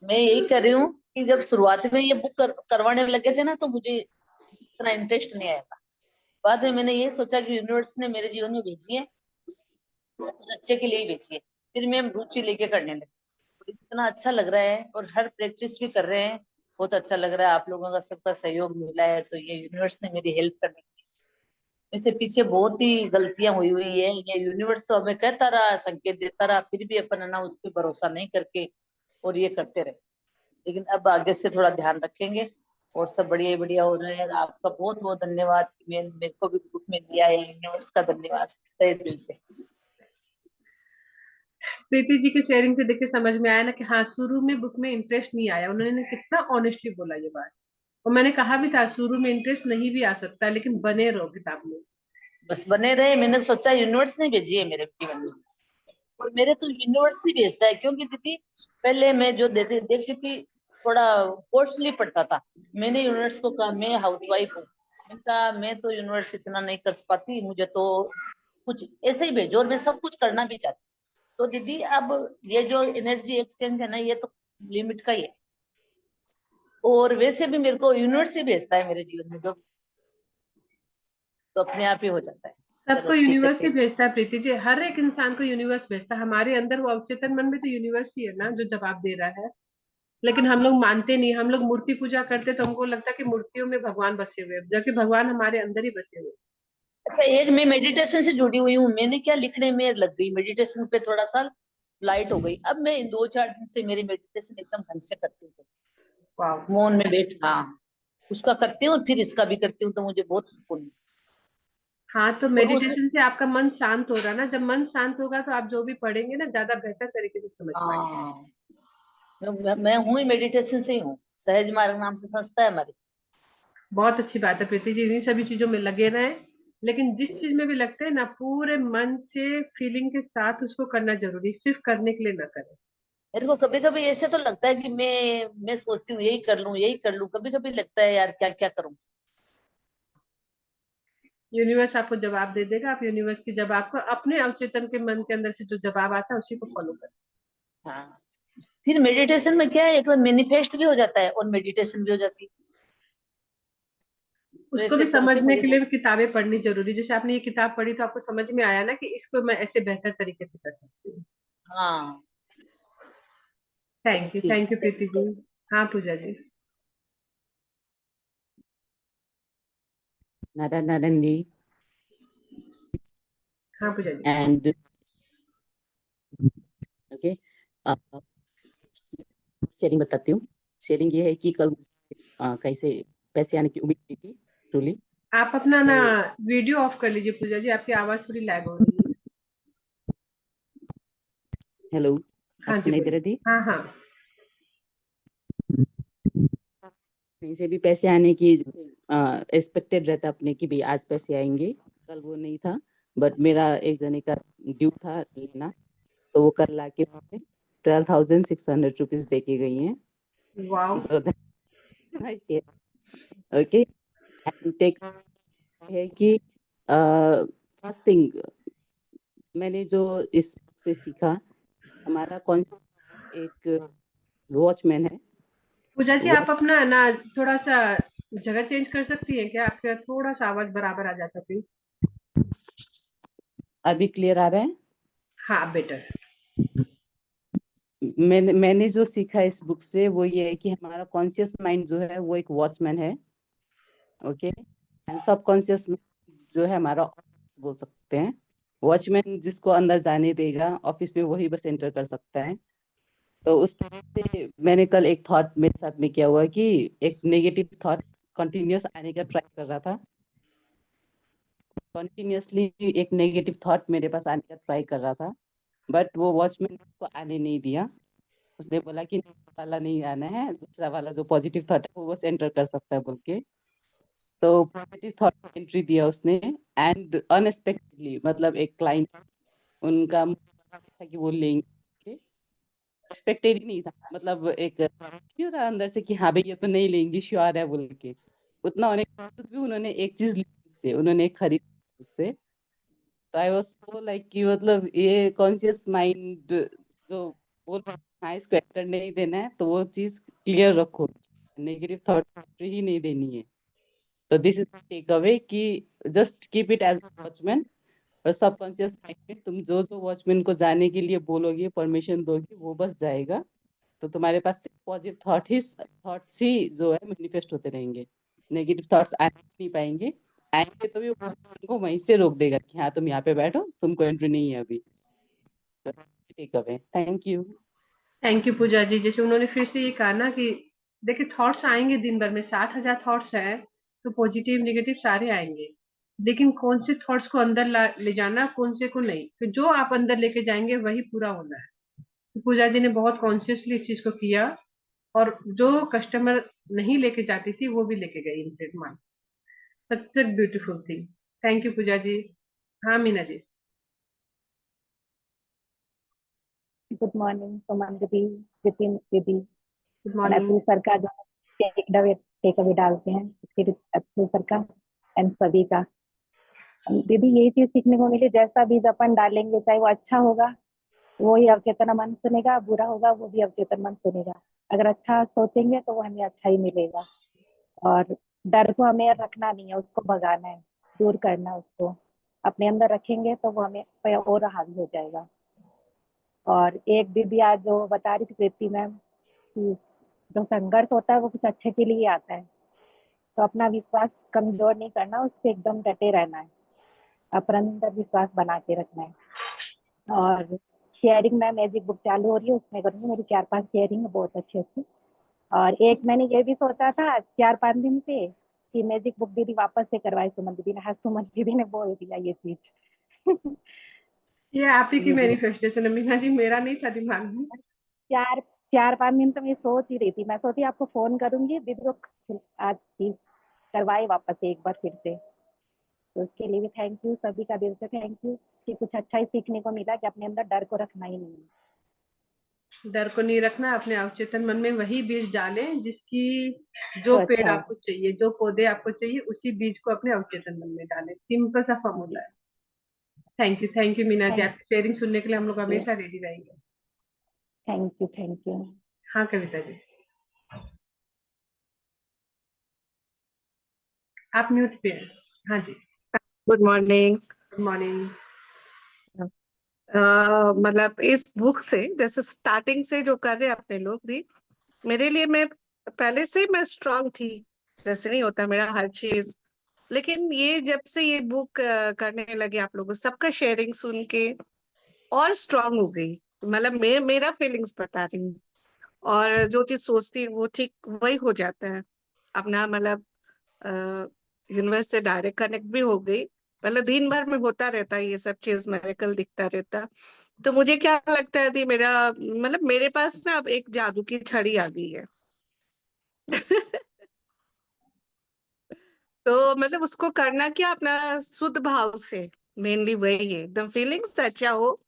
मैं यही कर रही हूँ कि जब शुरुआत में ये बुक करवाने लगे थे ना, तो मुझे इतना इंटरेस्ट नहीं आया था। बाद में मैंने ये सोचा कि यूनिवर्स ने मेरे जीवन में भेजी है, कुछ अच्छे के लिए ही भेजी है। फिर मैं रुचि लेके करने लगी, और इतना अच्छा लग रहा है, और हर प्रैक्टिस भी कर रहे हैं, बहुत अच्छा लग रहा है। आप लोगों का सबका सहयोग मिला है, तो ये यूनिवर्स ने मेरी हेल्प करने की। इससे पीछे बहुत ही गलतियां हुई हुई है। ये यूनिवर्स तो हमें कहता रहा, संकेत देता रहा, फिर भी अपन है ना उस पर भरोसा नहीं करके और ये करते रहे। लेकिन अब आगे से थोड़ा ध्यान रखेंगे, और सब बढ़िया ही बढ़िया हो रहा है। आपका बहुत बहुत धन्यवाद कि मेरे को भी ग्रुप में लिया है। यूनिवर्स का धन्यवाद तहे दिल से। प्रीति जी की शेयरिंग से देखिए समझ में आया ना कि हाँ, शुरू में बुक में इंटरेस्ट नहीं आया। उन्होंने कितना ऑनेस्टली बोला ये बात। और मैंने कहा भी था शुरू में इंटरेस्ट नहीं भी आ सकता, लेकिन बने रहो किताब में। बस बने रहे। मैंने सोचा यूनिवर्स ने भेजी है मेरे जीवन में, और मेरे तो यूनिवर्स ही भेजता है। क्योंकि दीदी पहले मैं जो देखती थी थोड़ा कॉस्टली पड़ता था। मैंने यूनिवर्स को कहा मैं हाउसवाइफ हूँ, मैंने कहा मैं तो यूनिवर्स इतना नहीं कर पाती, मुझे तो कुछ ऐसे ही भेजो, और मैं सब कुछ करना भी चाहती। तो दीदी अब ये जो एनर्जी एक्सचेंज है ना, ये तो लिमिट का ही है। और वैसे भी मेरे को यूनिवर्स ही भेजता है मेरे जीवन में, जो तो अपने आप ही हो जाता है। चलो सबको ठीक है यूनिवर्स ही फिर। भेजता है प्रीति जी, हर एक इंसान को यूनिवर्स भेजता है। हमारे अंदर वो अवचेतन मन में तो यूनिवर्स ही है ना जो जवाब दे रहा है। लेकिन हम लोग मानते नहीं। हम लोग मूर्ति पूजा करते तो हमको लगता है कि मूर्तियों में भगवान बसे हुए हैं, जबकि भगवान हमारे अंदर ही बसे हुए हैं। अच्छा, एक मैं मेडिटेशन से जुड़ी हुई हूँ। मैंने क्या लिखने में लग गई, मेडिटेशन पे थोड़ा सा लाइट हो गई। अब मैं 2-4 दिन से मेरी मेडिटेशन एकदम ढंग से करती हूँ। वाह। मौन में बैठ, हाँ, उसका करती हूँ और फिर इसका भी करती हूँ, तो मुझे बहुत सुकून है। हाँ, तो और उसमें मेडिटेशन से आपका मन शांत हो रहा है ना। जब मन शांत होगा तो आप जो भी पढ़ेंगे ना ज्यादा बेहतर तरीके से समझ पाएंगे। हाँ, मैं हूँ ही मेडिटेशन से ही हूँ। सहज मार्ग नाम से संस्था है हमारी। बहुत अच्छी बात है प्रीति जी, इन्हीं सभी चीजों में लगे रहें। लेकिन जिस चीज में भी लगते हैं ना, पूरे मन से फीलिंग के साथ उसको करना जरूरी, सिर्फ करने के लिए ना करें। मेरे को कभी कभी ऐसे तो लगता है कि मैं सोचती हूँ यही कर लूँ यही कर लूँ। कभी कभी लगता है यार क्या क्या करूँ। यूनिवर्स आपको जवाब दे देगा। आप यूनिवर्स की जवाब को अपने अवचेतन के मन के अंदर से जो जवाब आता है उसी को फॉलो करें। हाँ, फिर मेडिटेशन में क्या है, एक बार मैनिफेस्ट भी हो जाता है और मेडिटेशन भी हो जाती है। तो उसको ऐसे भी करके समझने मुझे के लिए बहुत। भी किताबें पढ़नी जरूरी। जैसे आपने ये किताब पढ़ी तो आपको समझ में आया ना कि इसको मैं ऐसे बेहतर तरीके से कर सकती हूँ। हाँ ठीक थैंक यू है। प्रीति जी। हाँ पूजा जी। नारायण जी। हाँ पूजा जी। एंड ओके, शेयरिंग बताती हूँ। शेयरिंग ये है कि कल कैसे पैसे आने की उम्मीद की थी ट्रूली। आप अपना ना वीडियो ऑफ कर लीजिए पूजा जी, आपकी आवाज थोड़ी लैग हो रही है। हेलो, अब हाँ जी सुनाई दे बोलिए। रही थी। हाँ हाँ। कहीं से भी पैसे आने की एक्सपेक्टेड रहता अपने की भी आज पैसे आएंगे। कल वो नहीं था, बट मेरा एक जने का ड्यू था लेना, तो वो कल लाके 12,600 रुपीज दे के गई हैं। वाओ। ओके, एंड टेक है कि फर्स्ट थिंग मैंने जो इस से सीखा, हमारा कौन एक वॉचमैन है। पूजा जी आप वॉच अपना ना थोड़ा सा जगह चेंज कर सकती हैं क्या? आपका थोड़ा सा आवाज बराबर आ जाता प्लीज। अभी क्लियर आ रहा है? हाँ बेटर। मैंने जो सीखा इस बुक से वो ये है कि हमारा कॉन्शियस माइंड जो है वो एक वॉचमैन है। ओके, एंड सबकॉन्शियस जो है हमारा ऑफिस बोल सकते हैं। वॉचमैन जिसको अंदर जाने देगा ऑफिस में वही बस एंटर कर सकता है। तो उस तरह से मैंने कल एक थॉट मेरे साथ में किया हुआ कि एक नेगेटिव थॉट कंटिन्यूअस आने का ट्राई कर रहा था। कंटिन्यूअसली एक नेगेटिव थॉट मेरे पास आने का ट्राई कर रहा था, बट वो वॉचमैन को आने नहीं दिया। उसने बोला कि वाला नहीं आना है, दूसरा वाला जो पॉजिटिव थॉट है वो बस एंटर कर सकता है बोल के। तो पॉजिटिव थॉट एंट्री दिया उसने, एंड अनएक्सपेक्टेडली मतलब एक क्लाइंट उनका था कि वो लेंगे, एक्सपेक्टेड ही नहीं था। मतलब एक क्यों था अंदर से कि हाँ भाई ये तो नहीं लेंगी श्योर है बोल के। उतना होने के बावजूद भी उन्होंने एक चीज ली उससे, उन्होंने एक खरीद उससे। तो आई वाज सो लाइक कि मतलब ये कॉन्शियस माइंड जो बोल रहा है, हाँ इसको एंटर नहीं देना है, तो वो चीज क्लियर रखो, नेगेटिव थॉट्स एंट्री ही नहीं देनी है। तो दिस इज टेक अवे कि just keep it as watchman. और सबकॉन्शियस माइंड में तुम जो जो वॉचमैन को जाने के लिए बोलोगे, परमिशन दोगे, वो बस जाएगा। तो तुम्हारे पास पॉजिटिव थॉट्स ही जो है मैनिफेस्ट होते रहेंगे। नेगेटिव थॉट्स आ नहीं पाएंगे। आएंगे तो भी वो उनको वहीं से रोक देगा कि हाँ तुम यहाँ पे बैठो, तुमको एंट्री नहीं है अभी। Take away. Thank you. Thank you Pooja ji. जैसे उन्होंने फिर से ये कहा ना कि देखिए थॉट्स आएंगे दिन भर में, 60,000 थॉट्स है तो पॉजिटिव नेगेटिव सारे आएंगे, लेकिन कौन से थॉट्स को अंदर ले जाना, कौन से को नहीं, तो जो आप अंदर लेके जाएंगे वही पूरा होना है। तो पूजा जी ने बहुत कॉन्शियसली इस चीज को किया, और जो कस्टमर नहीं लेके जाती थी वो भी लेके गई इनसे मान। Such beautiful thing. Thank you Pooja ji. हाँ मीना जी। गुड मॉर्निंग सुमन दीदी, विपिन दीदी गुड और मॉर्निंग। अतुल सर का जो टेक अवे डालते हैं, उसके अतुल सर का एंड सभी का। दीदी यही चीज सीखने को मिली, जैसा बीज अपन डालेंगे चाहे वो अच्छा होगा वो ही अवचेतन मन सुनेगा, बुरा होगा वो भी अवचेतन मन सुनेगा। अगर अच्छा सोचेंगे तो वो हमें अच्छा ही मिलेगा। और डर को हमें रखना नहीं है, उसको भगाना है, दूर करना है उसको। अपने अंदर रखेंगे तो वो हमें पे और हावी हो जाएगा। और एक दीदी आज जो बता रही थी प्रीति मैम कि जो संघर्ष होता है वो कुछ अच्छे के लिए आता है, तो अपना विश्वास कमजोर नहीं करना, उससे एकदम डटे रहना है, अपने अंदर विश्वास बना के रखना है। और शेयरिंग में मैजिक बुक चालू हो रही है, उसमें करूँगी, मेरी 4-5 शेयरिंग है बहुत अच्छी अच्छी। और एक मैंने ये भी सोचा था 4-5 दिन से कि मैजिक बुक दीदी वापस से करवाए सुमन दीदी ने, हाँ सुमन दीदी ने बोल दिया ये चीज। ये आप ही की ये भी मैनिफेस्टेशन है मीना जी, मेरा नहीं था दिमाग में। 4-5 दिन तो मैं सोच ही रही थी, मैं सोची आपको फोन करूंगी दीदी को आज चीज करवाए वापस से एक बार फिर से। तो उसके लिए भी थैंक यू, सभी का दिल से थैंक यू कि कुछ अच्छा ही सीखने को मिला कि अपने अंदर डर को रखना ही नहीं है। डर को नहीं रखना, अपने अवचेतन मन में वही बीज डालें जिसकी, जो तो पेड़ अच्छा आपको चाहिए, जो पौधे आपको चाहिए, उसी बीज को अपने अवचेतन मन में डालें। सिंपल सा फॉर्मूला जी, है। Thank you Meena ji, thank आपकी शेयरिंग सुनने के लिए हम लोग यू, हमेशा रेडी रहेंगे। Thank you, thank you. हाँ कविता जी, आप म्यूट पे हैं। हाँ जी। Good morning. Good morning. मतलब इस बुक से जैसे स्टार्टिंग से जो कर रहे हैं अपने लोग भी, मेरे लिए मैं पहले से मैं स्ट्रांग थी, जैसे नहीं होता मेरा हर चीज, लेकिन ये जब से ये बुक करने लगे आप लोगों सबका शेयरिंग सुन के और स्ट्रांग हो गई। मतलब मैं मेरा फीलिंग्स बता रही हूँ, और जो चीज सोचती हूँ वो ठीक वही हो जाता है। अपना मतलब यूनिवर्स से डायरेक्ट कनेक्ट भी हो गई। मतलब दिन भर में होता रहता है ये सब चीज, मेरेकल दिखता रहता। तो मुझे क्या लगता है कि मेरा मतलब मेरे पास ना अब एक जादू की छड़ी आ गई है। तो मतलब उसको करना क्या, अपना शुद्ध भाव से, मेनली वही है, एकदम फीलिंग्स अच्छा हो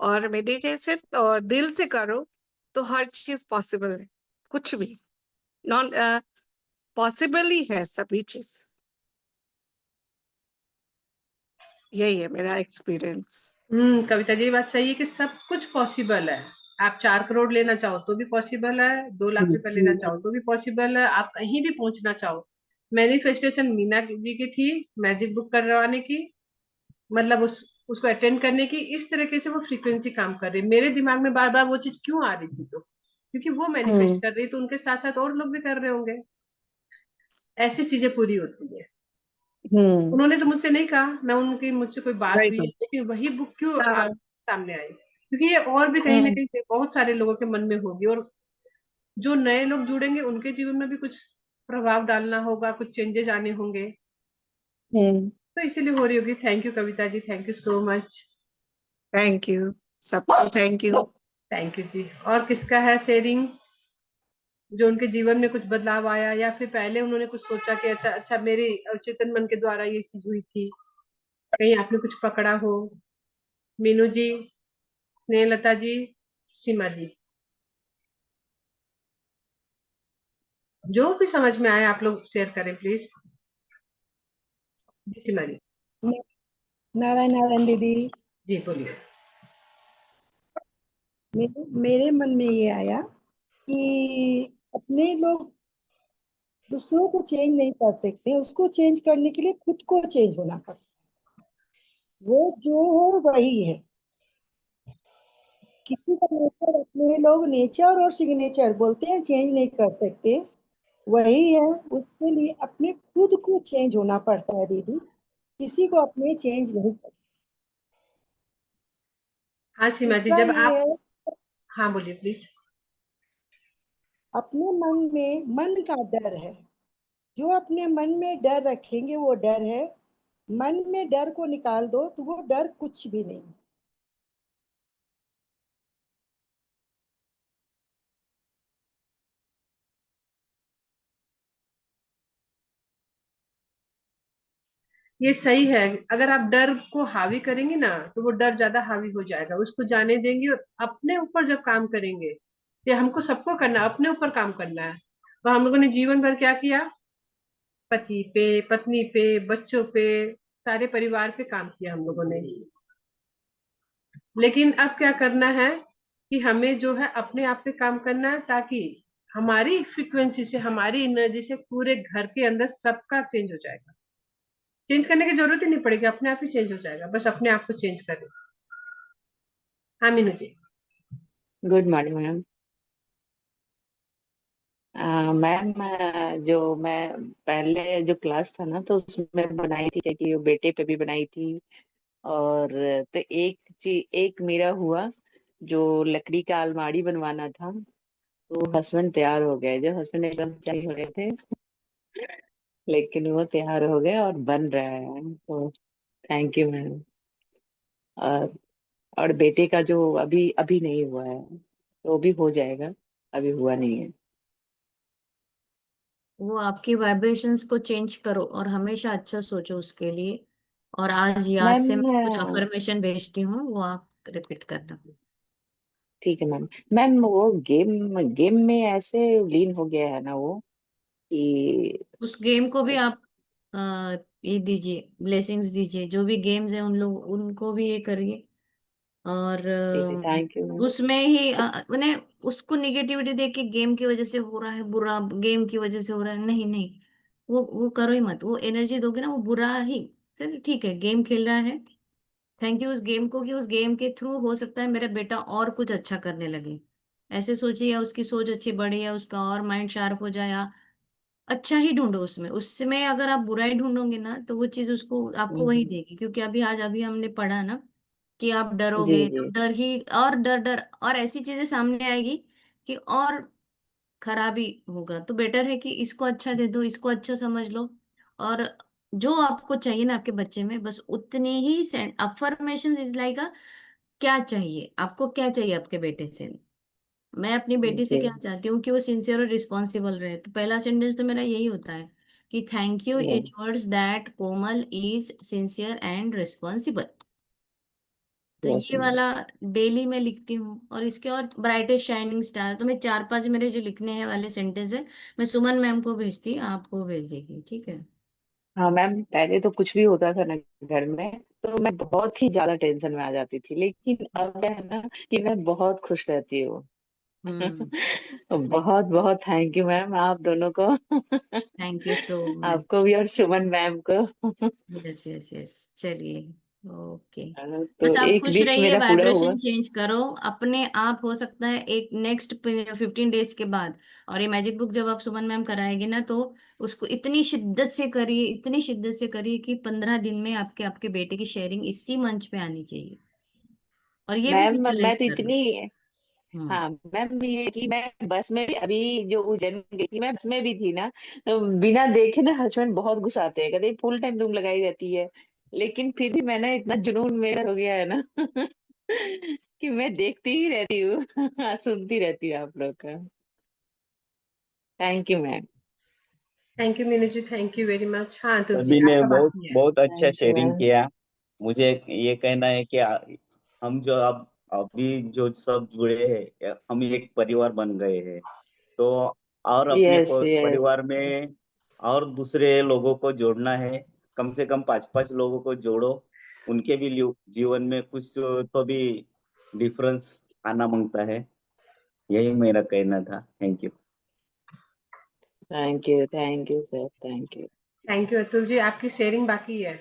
और मेडिटेशन और दिल से करो तो हर चीज पॉसिबल है। कुछ भी नॉन पॉसिबल ही है सभी चीज। यही है मेरा एक्सपीरियंस। कविता जी, ये बात सही है कि सब कुछ पॉसिबल है। आप 4 करोड़ लेना चाहो तो भी पॉसिबल है, 2 लाख रुपए लेना चाहो तो भी पॉसिबल है, आप कहीं भी पहुंचना चाहो। मैनिफेस्टेशन मीना जी की थी, मैजिक बुक करवाने की, मतलब उसको अटेंड करने की, इस तरीके से वो फ्रीक्वेंसी काम कर रही है। मेरे दिमाग में बार बार वो चीज क्यों आ रही थी, तो क्योंकि वो मैनिफेस्ट कर रही, तो उनके साथ साथ और लोग भी कर रहे होंगे, ऐसी चीजें पूरी होती है। उन्होंने तो मुझसे नहीं कहा, मैं उनकी मुझसे कोई बात वही हुई, तो। लेकिन वही बुक क्यों हाँ। सामने आई, क्योंकि ये और भी कहीं ना हम्म कहीं से बहुत सारे लोगों के मन में होगी, और जो नए लोग जुड़ेंगे उनके जीवन में भी कुछ प्रभाव डालना होगा, कुछ चेंजेस आने होंगे, हम्म। तो इसीलिए हो रही होगी। Thank you Kavita ji, thank you so much. Thank you सबको, thank you. Thank you ji. और किसका है शेयरिंग, जो उनके जीवन में कुछ बदलाव आया, या फिर पहले उन्होंने कुछ सोचा कि अच्छा अच्छा मेरे अवचेतन मन के द्वारा ये चीज हुई थी, कहीं आपने कुछ पकड़ा हो। मीनू जी, स्नेहलता जी, सीमा जी, जो भी समझ में आए आप लोग शेयर करें प्लीज। जी सीमा जी। नारायण नारायण दीदी। जी बोलिए। मेरे मन में ये आया कि अपने लोग दूसरों को चेंज नहीं कर सकते, उसको चेंज करने के लिए खुद को चेंज होना पड़ता है। वो जो है वही है। किसी का नेचर, अपने लोग नेचर और सिग्नेचर बोलते हैं, चेंज नहीं कर सकते, वही है। उसके लिए अपने खुद को चेंज होना पड़ता है दीदी, किसी को अपने चेंज नहीं कर। हाँ सीमा जी, इसका जब ये आप, है, हाँ बोलिए प्लीज। अपने मन का डर है। जो अपने मन में डर रखेंगे वो डर है। मन में डर को निकाल दो तो वो डर कुछ भी नहीं। ये सही है। अगर आप डर को हावी करेंगे ना तो वो डर ज्यादा हावी हो जाएगा, उसको जाने देंगे और अपने ऊपर जब काम करेंगे, ये हमको सबको करना है, अपने ऊपर काम करना है। तो हम लोगों ने जीवन भर क्या किया? पति पे, पत्नी पे, बच्चों पे, सारे परिवार पे काम किया हम लोगों ने। लेकिन अब क्या करना है कि हमें जो है अपने आप पे काम करना है, ताकि हमारी फ्रिक्वेंसी से, हमारी एनर्जी से पूरे घर के अंदर सबका चेंज हो जाएगा। चेंज करने की जरूरत ही नहीं पड़ेगी, अपने आप ही चेंज हो जाएगा, बस अपने आप को चेंज करें। हाँ Meenu ji. Good morning ma'am. Ma'am, जो मैं पहले जो क्लास था ना तो उसमें बनाई थी कि वो बेटे पे भी बनाई थी। और तो एक मेरा हुआ जो लकड़ी का अलमारी बनवाना था। तो हस्बैंड तैयार हो गए, जो हस्बैंड एकदम तैयार हो गए थे, लेकिन वो तैयार हो गए और बन रहा है, तो थैंक यू मैम। और और बेटे का जो अभी अभी नहीं हुआ है, तो वो भी हो जाएगा, अभी हुआ नहीं है। वो आपकी वाइब्रेशंस को चेंज करो और हमेशा अच्छा सोचो उसके लिए। और आज याद मैम, से मैं कुछ अफर्मेशन भेजती हूँ, वो आप रिपीट करना। ठीक है मैम। मैम, वो गेम गेम में ऐसे लीन हो गया है ना वो, कि उस गेम को भी आप ये दीजिए, ब्लेसिंग्स दीजिए। जो भी गेम्स हैं उन लोग उनको भी ये करिए। और ठीक है, थैंक यू मैम। उसमें ही उन्हें उसको निगेटिविटी देख के गेम की वजह से हो रहा है बुरा, गेम की वजह से हो रहा है, नहीं नहीं, वो करो ही मत। वो एनर्जी दोगे ना वो बुरा ही। चलिए ठीक है, गेम खेल रहा है, थैंक यू उस गेम को कि उस गेम के थ्रू हो सकता है मेरा बेटा और कुछ अच्छा करने लगे। ऐसे सोचिए, या उसकी सोच अच्छी बढ़े, या उसका और माइंड शार्प हो जाए, या अच्छा ही ढूंढो उसमें। उसमें अगर आप बुराई ढूंढोगे ना तो वो चीज उसको आपको वही हम्म, देगी। क्योंकि अभी हमने पढ़ा ना कि आप जी डरोगे तो जी। डर ही और डर डर और ऐसी चीजें सामने आएगी कि और खराबी होगा। तो बेटर है कि इसको अच्छा दे दो, इसको अच्छा समझ लो। और जो आपको चाहिए ना आपके बच्चे में, बस उतनी ही अफर्मेशन इज लाइक क्या चाहिए आपको, क्या चाहिए आपके बेटे से। मैं अपनी बेटी से जी। क्या चाहती हूँ कि वो सिंसियर और रिस्पॉन्सिबल रहे। तो पहला सेंटेंस तो मेरा यही होता है कि thank you universe that Komal is sincere and responsible. तो यस ये मैम। वाला डेली मैं लिखती हूँ। और इसके और ब्राइटेस्ट शाइनिंग स्टार, तो मैं 4-5 मेरे जो लिखने हैं वाले सेंटेंस है, मैं सुमन मैम को भेजती, आपको भेज देगी, ठीक है। हाँ मैम, पहले तो कुछ भी होता था ना घर में, तो मैं बहुत ही ज्यादा टेंशन में आ जाती थी, लेकिन अब क्या है ना कि मैं बहुत खुश रहती हूँ। हम्म। बहुत बहुत थैंक यू मैम, आप दोनों को। थैंक यू सो आपको मच। भी और सुमन मैम को। यस यस यस, चलिए, ओके। तो बस आप एक खुश विश रहिए, मेरा पूरा हुआ। वाइब्रेशन चेंज करो अपने आप। हो सकता है एक नेक्स्ट 15 डेज के बाद। और ये मैजिक बुक जब आप सुमन मैम कराएंगे ना, तो उसको इतनी शिद्दत से करिए, इतनी शिद्दत से करिए कि 15 दिन में आपके आपके बेटे की शेयरिंग इसी मंच पे आनी चाहिए। और ये भी मैम, मैं विजुअलाइज तो करना। इतनी, हम्म। हाँ मैम, ये कि मैं बस में भी अभी जो उज्जैन गई थी, मैं बस में भी थी ना, तो बिना देखे ना हस्बैंड बहुत गुस्साते हैं, कहते फुल टाइम तुम लगाई रहती है। लेकिन फिर भी मैंने इतना जुनून मेरा हो गया है ना कि मैं देखती ही रहती हूँ सुनती रहती हूँ आप लोग का। Thank you ma'am. Thank you Meenu ji, thank you very much. हाँ तुलसी, सभी ने आपका बहुत बाकी है। बहुत अच्छा थैंक यू शेयरिंग मैम। किया। मुझे ये कहना है कि हम जो अब अभी जो सब जुड़े हैं, हम एक परिवार बन गए हैं। तो और अपने यस यस। परिवार में और दूसरे लोगों को जोड़ना है। कम से कम 5-5 लोगों को जोड़ो। उनके भी जीवन में कुछ तो भी डिफरेंस आना मांगता है। यही मेरा कहना था। Thank you. Thank you sir, thank you. Thank you Atul ji, आपकी शेयरिंग बाकी है।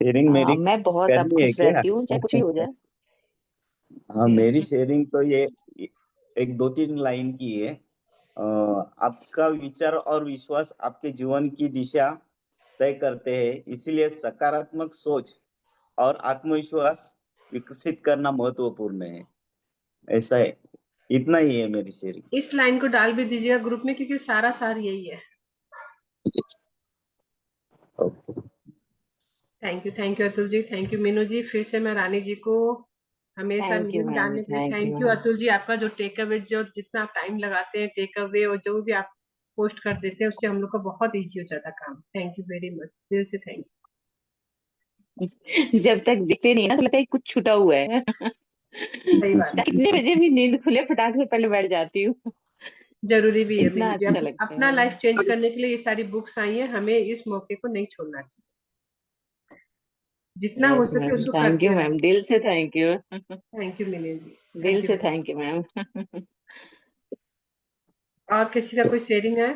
शेयरिंग मेरी मैं बहुत अब करनी है खुश क्या? रहती हूँ, चाहे कुछ भी हो जाए। हाँ, मेरी शेयरिंग तो ये एक 2-3 लाइन की है। आपका विचार और विश्वास आपके जीवन की दिशा तय करते हैं, इसलिए सकारात्मक सोच और आत्मविश्वास विकसित करना महत्वपूर्ण है। ऐसा है। इतना ही है मेरी शेयरिंग। इस लाइन को डाल भी दीजिएगा ग्रुप में, क्योंकि सारा सार यही है। Thank you Atul ji, thank you Meenu ji. फिर से मैं रानी जी को हमेशा थैंक यू लिंक मैम, डालने के लिए thank you thank you ma'am. Atul ji. आपका जो टेक अवे, जो जितना आप टाइम लगाते हैं टेक अवे और जो भी आप पोस्ट कर देते हैं, उससे हम लोग का बहुत इजी हो जाता काम। थैंक यू वेरी मच, दिल से थैंक जब तक दिखते नहीं है ना तो लगता है कुछ छूटा हुआ है। यू। सही बात है, कितने बजे भी नींद खुले फटाक से पहले बैठ जाती हूँ। जरूरी भी है इतना मीनू जी। अच्छा लगता अपना है। लाइफ चेंज करने के लिए ये सारी बुक्स आई हैं, हमें इस मौके को नहीं छोड़ना चाहिए, जितना हो यस सके मैम, उसको थैंक यू करते मैम, रहें। दिल से thank you. Thank you Meenu ji, दिल थैंक यू से very thank you ma'am. Much. और किसी का कोई शेयरिंग है?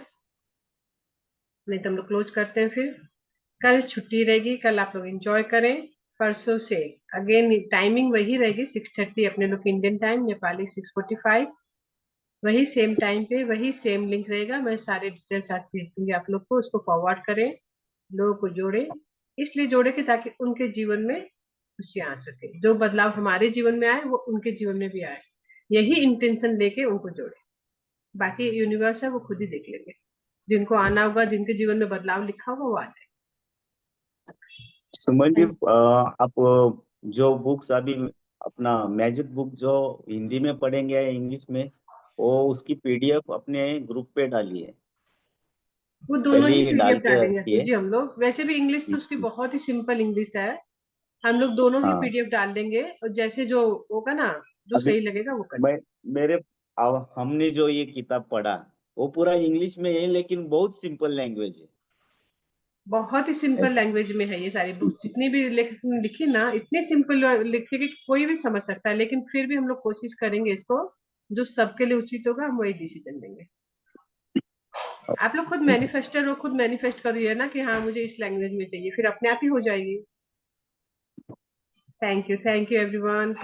नहीं तो हम लोग क्लोज करते हैं फिर। कल छुट्टी रहेगी, कल आप लोग एंजॉय करें। परसों से अगेन टाइमिंग वही रहेगी, 6:30 अपने लोग इंडियन टाइम, नेपाली 6:45। वही सेम टाइम पे वही सेम लिंक रहेगा। मैं सारे डिटेल्स आज भेज दूंगी आप लोग को, उसको फॉरवर्ड करें, लोगों को जोड़े। इसलिए जोड़े कि ताकि उनके जीवन में खुशियां आ सके, जो बदलाव हमारे जीवन में आए वो उनके जीवन में भी आए। यही इंटेंशन लेके उनको जोड़े। बाकी यूनिवर्स है, वो खुद ही देख लेंगे। जिनको आना होगा, जिनके जीवन में बदलाव लिखा होगा, वो आ जाए। सुमन जी, आप जो बुक्स अभी अपना मैजिक बुक जो हिंदी में पढ़ेंगे या इंग्लिश में, वो उसकी पीडीएफ अपने ग्रुप पे डालिए। वो दोनों पहले ही ही डाल पीडीएफ के डालेंगे अतुल रखिए। जी हम लोग। वैसे भी इंग्लिश तो उसकी बहुत ही सिंपल इंग्लिश है, हम लोग दोनों ही हाँ, पीडीएफ डाल देंगे। और जैसे जो होगा ना, जो अभी सही लगेगा वो कर। मैं मेरे हमने जो ये किताब पढ़ा वो पूरा इंग्लिश में है, लेकिन बहुत सिंपल लैंग्वेज है। बहुत ही सिंपल ऐसा लैंग्वेज में है ये सारी बुक्स, जितनी भी लेखक ने लिखी ना, इतने सिंपल लिखी कि कोई भी समझ सकता है। लेकिन फिर भी हम लोग कोशिश करेंगे इसको, जो सबके लिए उचित होगा हम वही डिसीजन लेंगे। आप लोग खुद मैनिफेस्टर हो, खुद मैनिफेस्ट करिए ना कि हाँ मुझे इस लैंग्वेज में चाहिए, फिर अपने आप ही हो जाएगी। Thank you everyone.